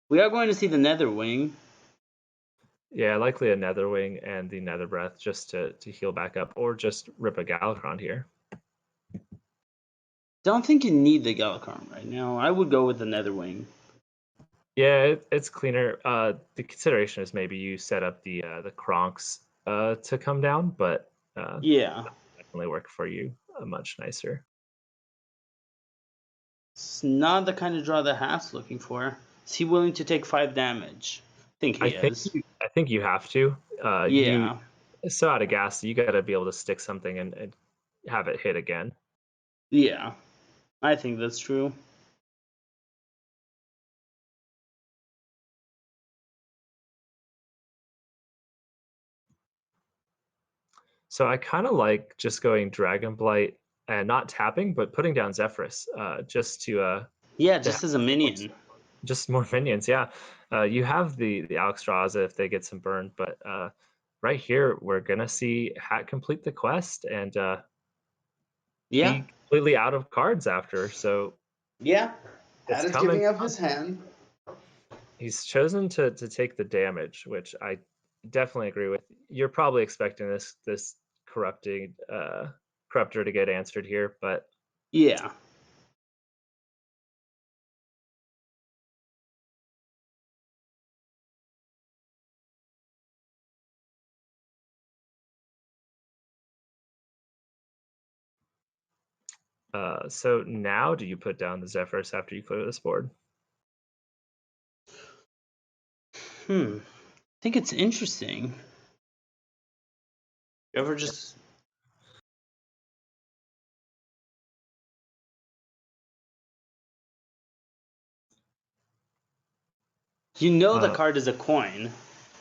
We are going to see the Nether Wing.
Yeah, likely a Netherwing and the Nether Breath just to heal back up, or just rip a Galakron here.
Don't think you need the Galakarm right now. I would go with the Nether Wing.
Yeah, it's cleaner. The consideration is maybe you set up the Kronks to come down, but
Yeah.
definitely work for you much nicer.
It's not the kind of draw that Hat's looking for. Is he willing to take 5 damage? I think he is.
I think you have to. You
Yeah.
so out of gas, you got to be able to stick something and have it hit again.
Yeah. I think that's true.
So I kind of like just going Dragon Blight and not tapping, but putting down Zephyrus just
Yeah,
to
just
have
as a minion.
just more minions. Yeah, you have the Alexstrasza if they get some burn, but right here we're gonna see Hat complete the quest and
Yeah.
be completely out of cards after. So
Yeah. Hat
it's
is
coming.
giving up his hand.
He's chosen to take the damage, which I definitely agree with. You're probably expecting this corrupting corruptor to get answered here, but
Yeah.
so now do you put down the Zephyrs after you clear this board?
I think it's interesting. You ever just You know the
Uh,
card is a coin,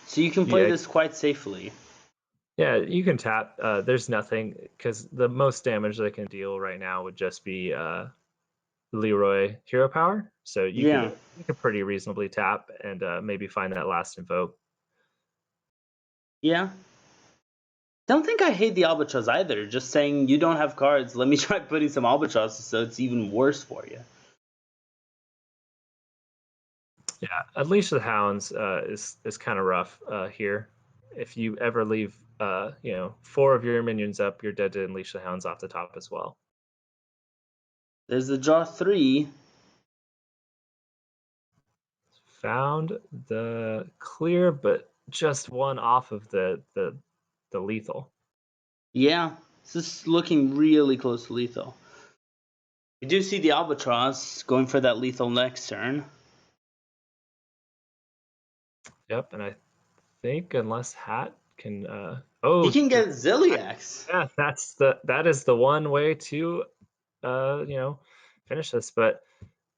so you can play
yeah,
this quite safely.
yeah, you can tap. There's nothing because the most damage they can deal right now would just be Leroy Hero Power. So
Yeah.
you could pretty reasonably tap and maybe find that last invoke.
Yeah. Don't think I hate the Albatross either. Just saying you don't have cards. Let me try putting some Albatrosses so it's even worse for you.
Yeah, Unleash the Hounds is kind of rough here. If you ever leave, 4 of your minions up, you're dead to Unleash the Hounds off the top as well.
There's the draw 3.
Found the clear, but just one off of the lethal.
Yeah, this is looking really close to lethal. We do see the Albatross going for that lethal next turn.
Yep, and I think unless Hat can
He can get Ziliax.
yeah, that is the one way to finish this, but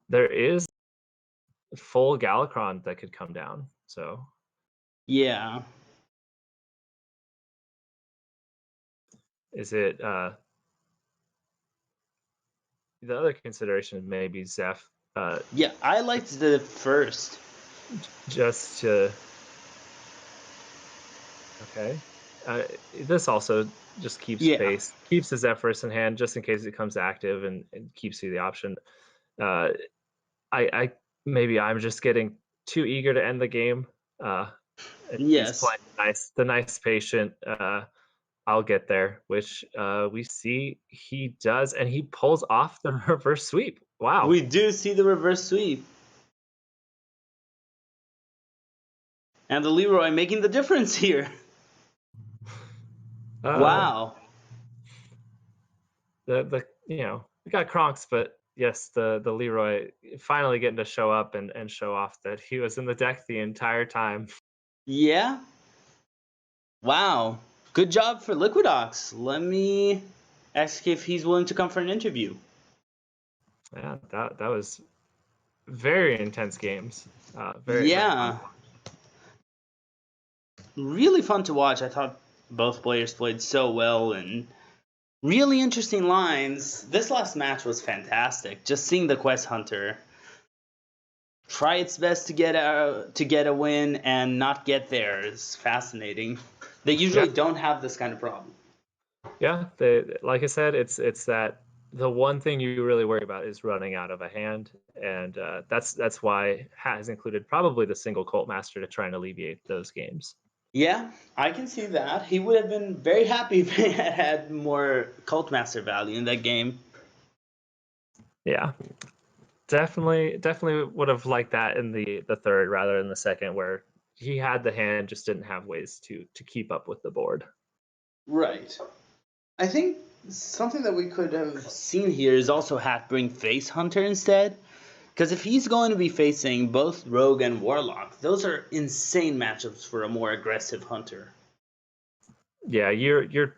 there is full Galakron that could come down. So
Yeah.
is it the other consideration may be Zeph
Yeah, I liked the first.
just to okay. This also just keeps
Yeah.
keeps the Zephyrus in hand just in case it comes active and keeps you the option. Uh, I maybe I'm just getting too eager to end the game. He's
Yes.
playing the nice patient. I'll get there, which we see he does, and he pulls off the reverse sweep. Wow.
We do see the reverse sweep. And the Leroy making the difference here. Wow.
The we got Kronks, but yes, the Leroy finally getting to show up and show off that he was in the deck the entire time.
Yeah. Wow. Good job for LiquidOx. Let me ask if he's willing to come for an interview.
Yeah, that was very intense games. Very
Yeah.
fun.
Really fun to watch. I thought both players played so well and really interesting lines. This last match was fantastic. Just seeing the Quest Hunter try its best to get a win and not get there is fascinating. They usually don't have this kind of problem.
Yeah, like I said, it's that the one thing you really worry about is running out of a hand, and that's why Hat has included probably the single Cult Master to try and alleviate those games.
Yeah, I can see that. He would have been very happy if he had more Cult Master value in that game.
Yeah, definitely would have liked that in the third rather than the second, where he had the hand, just didn't have ways to keep up with the board.
Right. I think something that we could have seen here is also Hat bring Face Hunter instead. Because if he's going to be facing both Rogue and Warlock, those are insane matchups for a more aggressive Hunter.
Yeah, you're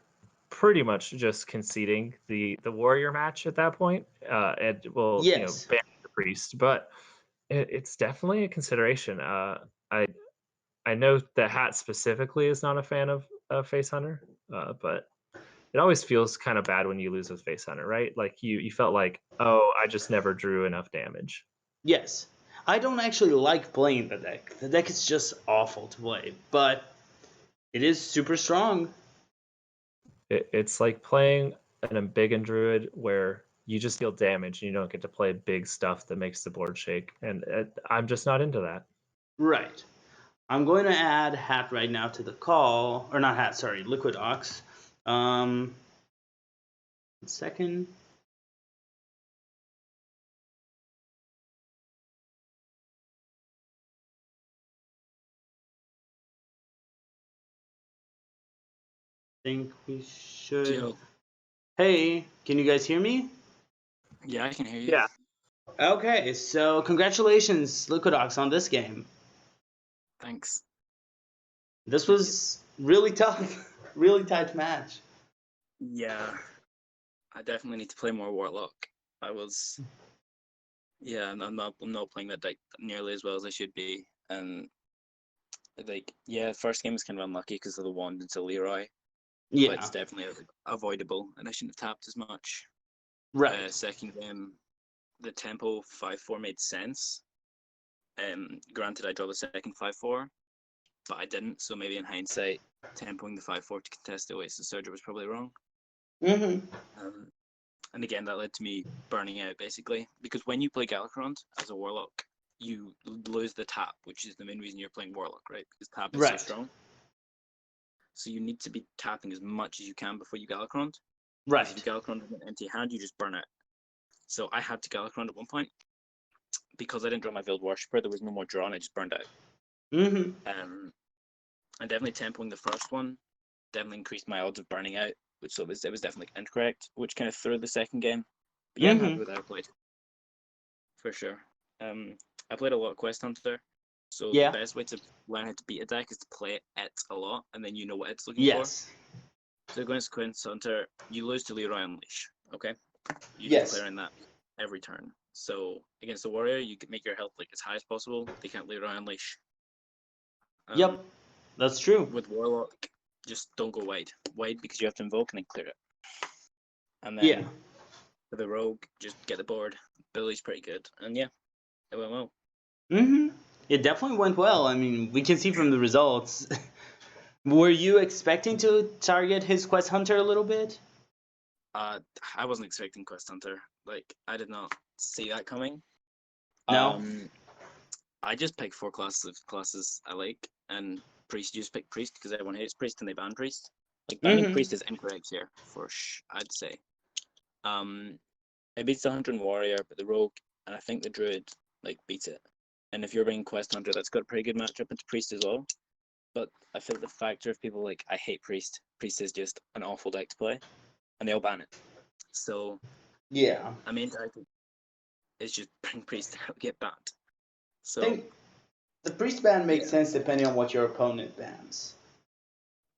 pretty much just conceding the warrior match at that point, and will
Yes.
ban the priest, but it's definitely a consideration. I know that Hat specifically is not a fan of Face Hunter, but it always feels kind of bad when you lose with Face Hunter, right? Like you felt like, oh, I just never drew enough damage.
Yes. I don't actually like playing the deck. The deck is just awful to play, but it is super strong.
It's like playing an Embiggen Druid where you just deal damage and you don't get to play big stuff that makes the board shake, and I'm just not into that.
Right. I'm going to add Hat right now to the call, or not Hat, sorry, LiquidOx. Second. Think we should.
Yo.
Hey, can you guys hear me?
Yeah, I can hear you.
Yeah.
Okay, so congratulations, LiquidOx, on this game.
Thanks.
This was really tough, really tight match.
Yeah, I definitely need to play more Warlock. I'm not playing that deck nearly as well as I should be, and first game was kind of unlucky because of the wand into Leroy.
Yeah,
but it's definitely avoidable, and I shouldn't have tapped as much.
right.
Second game, the tempo 5/4 made sense. Granted, I draw the second 5/4, but I didn't. So maybe in hindsight, tempoing the 5/4 to contest the Oasis Surger was probably wrong. And again, that led to me burning out basically, because when you play Galakrond as a Warlock, you lose the tap, which is the main reason you're playing Warlock, right? Because tap is so strong. So you need to be tapping as much as you can before you Galakrond.
Right.
If you Galakrond with an empty hand, you just burn it. So I had to Galakrond at one point because I didn't draw my Veiled Worshipper. There was no more draw, and I just burned out.
Mm-hmm.
And definitely tempoing the first one definitely increased my odds of burning out, which it was definitely incorrect, which kind of threw the second game. But yeah, I'm happy with how I played, for sure. I played a lot of Quest Hunter, so
Yeah.
the best way to learn how to beat a deck is to play it a lot, and then you know what it's looking
Yes.
for. So against Quest Hunter, you lose to Leroy Unleash, okay? You just
Yes.
play around that every turn. So against the Warrior, you can make your health like as high as possible. They can't Leroy Unleash.
Yep. That's true.
With Warlock, just don't go wide. Wide because you have to invoke and then clear it. And then
Yeah.
for the Rogue, just get the board. Billy's pretty good. And yeah, it went well.
Mm-hmm. It definitely went well. I mean, we can see from the results. Were you expecting to target his Quest Hunter a little bit?
I wasn't expecting Quest Hunter. Like, I did not see that coming.
No.
I just picked 4 classes I like, and Priest. You just pick Priest because everyone hates Priest and they ban Priest. Like, banning Priest is incorrect here, I'd say. It beats the Hunter and Warrior, but the Rogue and I think the Druid like beats it. And if you're bringing Quest Hunter, that's got a pretty good matchup into Priest as well. But I feel the factor of people like, I hate Priest. Priest is just an awful deck to play, and they'll ban it. So
Yeah.
I mean, it's just bring Priest and get banned. So
I think the Priest ban makes
yeah.
sense depending on what your opponent bans.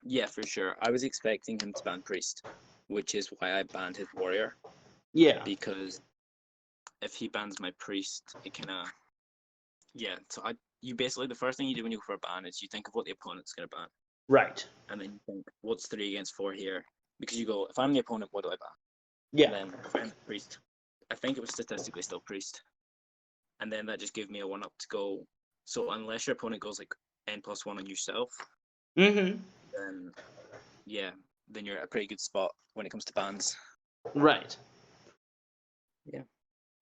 Yeah, for sure. I was expecting him to ban Priest, which is why I banned his Warrior.
Yeah.
Because if he bans my Priest, it kind of... Yeah, so you basically, the first thing you do when you go for a ban is you think of what the opponent's going to ban.
Right.
And then you think, what's 3 against 4 here? Because you go, if I'm the opponent, what do I ban?
Yeah.
And then if I'm Priest, I think it was statistically still Priest. And then that just gave me a 1-up to go. So unless your opponent goes like N+1 on yourself,
Mm-hmm.
then yeah, then you're at a pretty good spot when it comes to bans.
Right.
Yeah.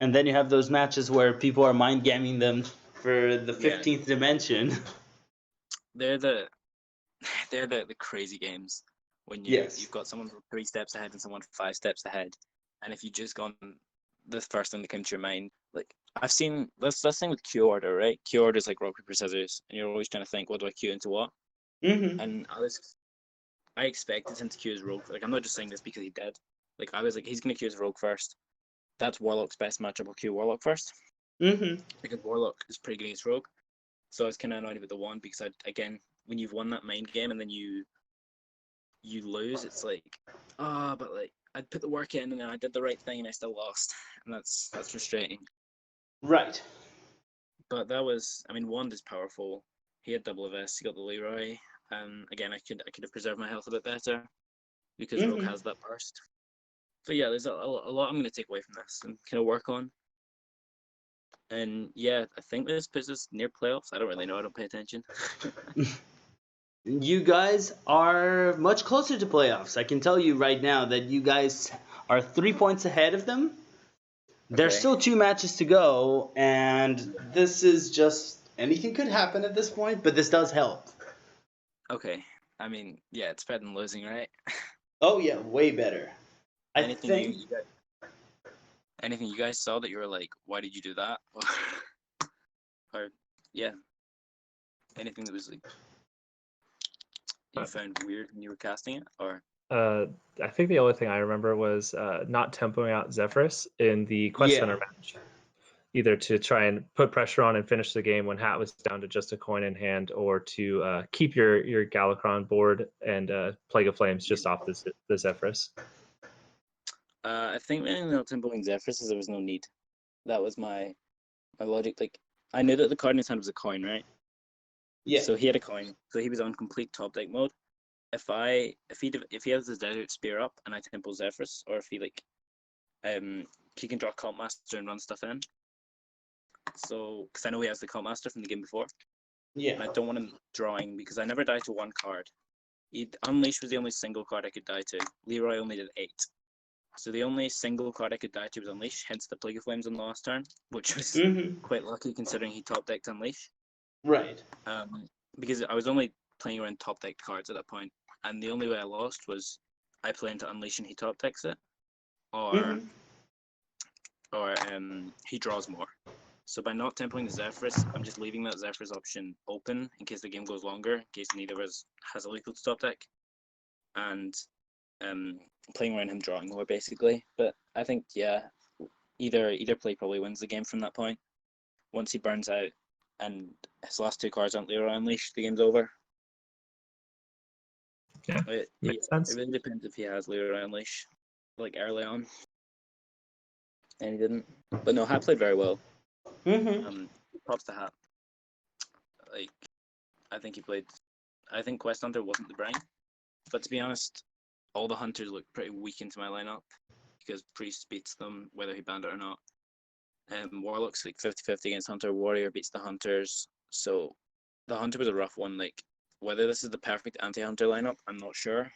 And then you have those matches where people are mind gamming them for the 15th dimension.
They're the crazy games when you've got someone 3 steps ahead and someone 5 steps ahead, and if you just gone the first thing that came to your mind, like I've seen this thing with Q order, right? Q order is like rock paper scissors, and you're always trying to think, what do I queue into what?
Mm-hmm.
And I expected him to queue his rogue. Like, I'm not just saying this because he did. Like, I was like, he's gonna queue his rogue first. That's Warlock's best matchup. I'll queue Warlock first.
Mm-hmm.
Because Warlock is pretty good against rogue. So I was kind of annoyed with the 1 because again, when you've won that mind game and then you lose, it's like, but like I put the work in and then I did the right thing and I still lost, and that's frustrating.
Right.
But that was, I mean, Wand is powerful. He had double of S. He got the Leroy. Again, I could have preserved my health a bit better because Rogue has that burst. But yeah, there's a lot I'm going to take away from this and kind of work on. And yeah, I think this puts us near playoffs. I don't really know. I don't pay attention.
You guys are much closer to playoffs. I can tell you right now that you guys are 3 points ahead of them. There's
Okay.
still 2 matches to go, and this is just anything could happen at this point, but this does help.
Okay. I mean, yeah, it's better than losing, right?
Oh yeah, way better.
Anything you guys saw that you were like, why did you do that? Or yeah, anything that was like you found weird when you were casting it, or
I think the only thing I remember was not tempoing out Zephyrus in the Quest Hunter match, either to try and put pressure on and finish the game when Hat was down to just a coin in hand, or to keep your Galakron board and Plague of Flames just off the Zephyrus.
I think when not tempoing Zephyrus, there was no need. That was my logic. Like, I knew that the card in his hand was a coin, right?
Yeah.
So he had a coin. So he was on complete top deck mode. If he has his Desert Spear up and I tempo Zephyrus, or if he he can draw Cult Master and run stuff in. So, because I know he has the Cult Master from the game before.
Yeah.
And I don't want him drawing because I never died to 1 card. Unleash was the only single card I could die to. Leroy only did 8. So the only single card I could die to was Unleash, hence the Plague of Flames on the last turn, which was quite lucky considering he top decked Unleash.
Right.
Because I was only playing around top decked cards at that point, and the only way I lost was I play into Unleash and he top decks it, or or he draws more. So by not tempoing the Zephyrus, I'm just leaving that Zephyrus option open in case the game goes longer, in case neither of us has a lethal stop deck, and playing around him drawing more basically. But I think either play probably wins the game from that point. Once he burns out and his last two cards aren't Leroy Unleashed, the game's over.
Yeah,
It
makes sense.
really depends if he has Leroy Unleash, like early on. And he didn't. But no, Hat played very well. Props to Hat. Like, I think he played. I think Quest Hunter wasn't the brain, but to be honest, all the hunters look pretty weak into my lineup because Priest beats them whether he banned it or not. Warlock's like 50-50 against Hunter. Warrior beats the hunters. So the Hunter was a rough one. Like, whether this is the perfect anti-Hunter lineup, I'm not sure,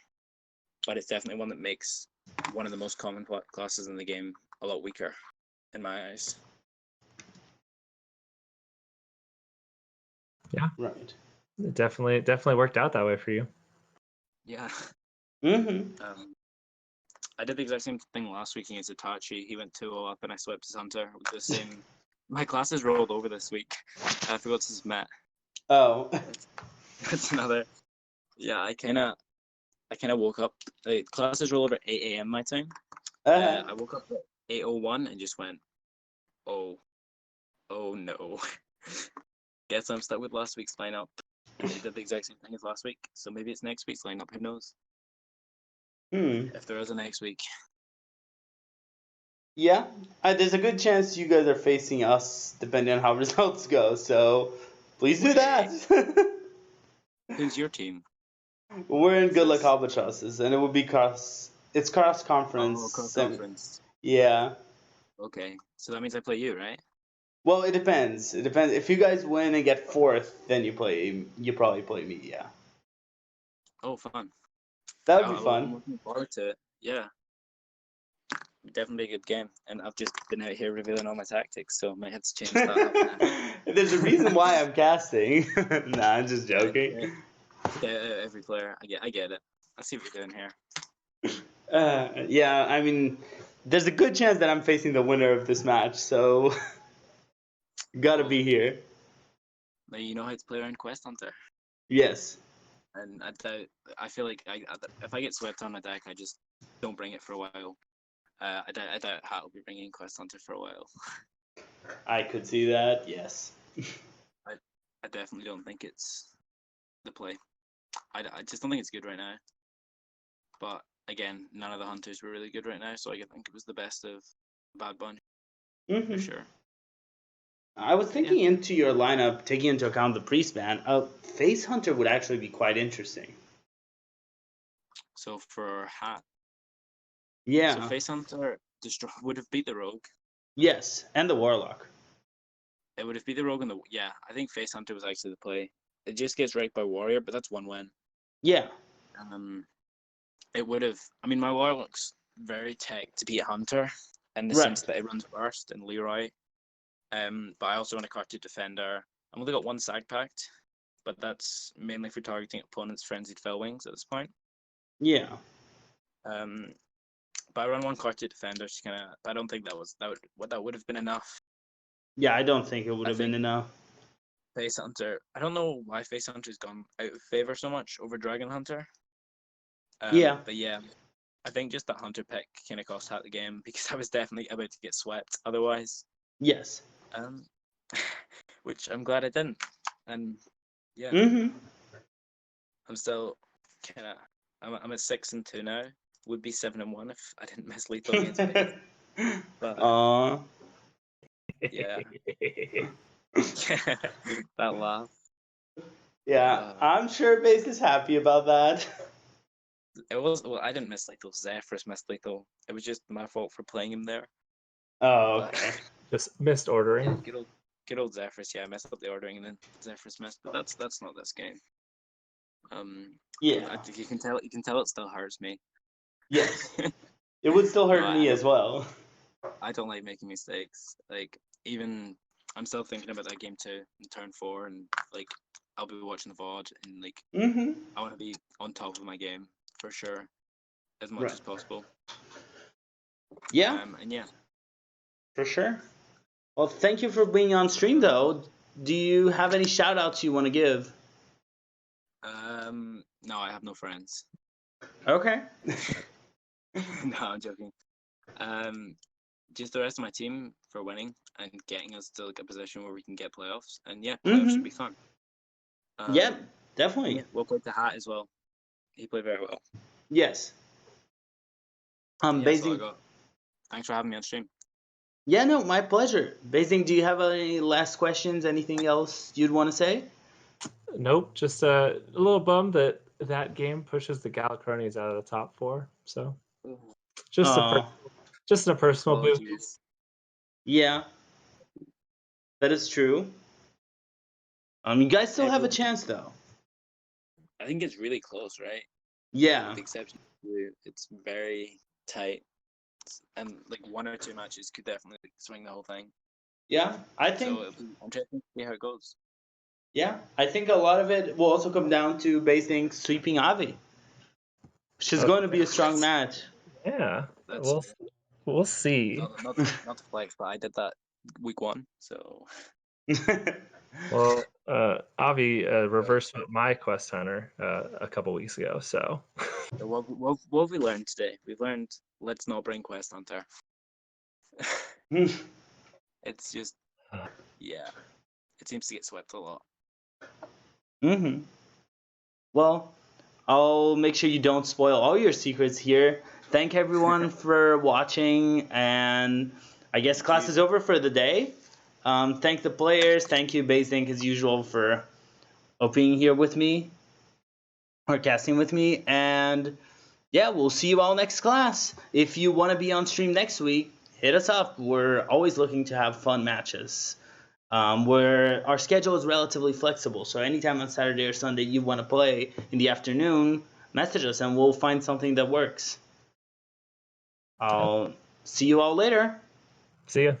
but it's definitely one that makes one of the most common classes in the game a lot weaker, in my eyes.
Yeah,
Right.
it definitely worked out that way for you.
Yeah.
Mm-hmm.
I did the exact same thing last week against Itachi. He went 2-0 up and I swept his Hunter with the same. My classes rolled over this week. I forgot this is Matt.
Oh.
That's another. Yeah, I kind of woke up. Classes roll over at 8 a.m. my time. I woke up at 8:01 and just went, oh no. Guess I'm stuck with last week's lineup. And they did the exact same thing as last week. So maybe it's next week's lineup. Who knows? If there is a next week.
Yeah, there's a good chance you guys are facing us depending on how results go. So please do that.
Who's your team?
We're in Good Luck Albatrosses, and it will be cross. It's cross conference.
Oh, conference.
Yeah.
Okay, so that means I play you, right?
Well, it depends. It depends. If you guys win and get fourth, then you probably play me. Yeah.
Oh, fun.
That would be
I'm
fun.
looking forward to it. Yeah. Definitely a good game. And I've just been out here revealing all my tactics, so I might have to change that up.
There's a reason why I'm casting. Nah, I'm just joking.
Yeah, every player. I get it. I see what you're doing here.
Yeah, I mean, there's a good chance that I'm facing the winner of this match, so gotta be here.
Now you know how to play around Quest Hunter.
Yes.
And I feel like if I get swept on my deck, I just don't bring it for a while. I doubt Hat will be bringing Quest Hunter for a while.
I could see that. Yes.
I definitely don't think it's the play. I just don't think it's good right now. But again, none of the hunters were really good right now, so I think it was the best of Bad Bunch for sure.
I was thinking into your lineup, taking into account the priest ban, Face Hunter would actually be quite interesting.
So for Hat,
Yeah.
so Face Hunter would have beat the Rogue.
Yes, and the Warlock.
It would have beat the Rogue and I think Face Hunter was actually the play. It just gets wrecked by Warrior, but that's one win.
Yeah.
It would have. I mean, my Warlock's very tech to beat Hunter in the sense that it runs burst and Leroy. But I also want a card-to defender. I've only got one Sag Pact, but that's mainly for targeting opponents' frenzied fell wings at this point.
Yeah.
But I run one card to defender. I don't think that would have been enough.
Yeah, I don't think it would have been enough.
Face Hunter. I don't know why Face Hunter's gone out of favor so much over Dragon Hunter. But yeah, I think just that Hunter pick kind of cost Hat the game because I was definitely about to get swept otherwise.
Yes.
Which I'm glad I didn't. And yeah. I'm still kind of. I'm at 6-2 now. Would be 7-1 if I didn't miss lethal against Face. But yeah. That laugh.
Yeah, I'm sure Base is happy about that.
It was I didn't miss lethal. Zephyrus missed lethal. It was just my fault for playing him there.
Oh, okay.
Just missed ordering.
Good old Zephyrus. Yeah, I messed up the ordering and then Zephyrus missed. But that's not this game.
Yeah.
You can tell it still hurts me.
Yes. It would still hurt me as well.
I don't like making mistakes. Like, even I'm still thinking about that game 2 in turn 4, and like I'll be watching the VOD and like I want to be on top of my game for sure, as much as possible.
Yeah.
And yeah.
For sure. Well, thank you for being on stream, though. Do you have any shout outs you want to give?
No, I have no friends.
Okay.
No, I'm joking. Just the rest of my team for winning and getting us to like a position where we can get playoffs. And yeah, playoffs should be fun.
Yep,
Yeah,
definitely.
we'll play the Hat as well. He played very well.
Yes.
Yeah, that's all I
Basing.
got. Thanks for having me on stream.
Yeah, no, my pleasure. Basing, do you have any last questions? Anything else you'd want to say?
Nope, just a little bummed that that game pushes the Galacronies out of the top 4. So just a personal boo.
Apologies.
Yeah, that is true. You guys still have a
Everyone-
chance, though.
I think it's really close, right?
Yeah.
With the exception of you, it's very tight. And like 1 or 2 matches could definitely swing the whole thing.
Yeah, I think.
So it'll be interesting to see how it goes.
Yeah, I think a lot of it will also come down to Basing sweeping Avi, which is going to be a strong match.
Yeah,
That's
we'll see.
not to flex, but I did that week 1, so.
Well, Avi reversed my quest hunter a couple weeks ago, so.
So what have we learned today? We've learned let's not bring Quest Hunter. It's just, yeah, it seems to get swept a lot.
Well, I'll make sure you don't spoil all your secrets here. Thank everyone for watching, and I guess class is over for the day. Thank the players. Thank you, Basedinc, as usual, for being here with me or casting with me. And yeah, we'll see you all next class. If you want to be on stream next week, hit us up. We're always looking to have fun matches. Where our schedule is relatively flexible, so anytime on Saturday or Sunday you want to play in the afternoon, message us and we'll find something that works. I'll see you all later.
See ya.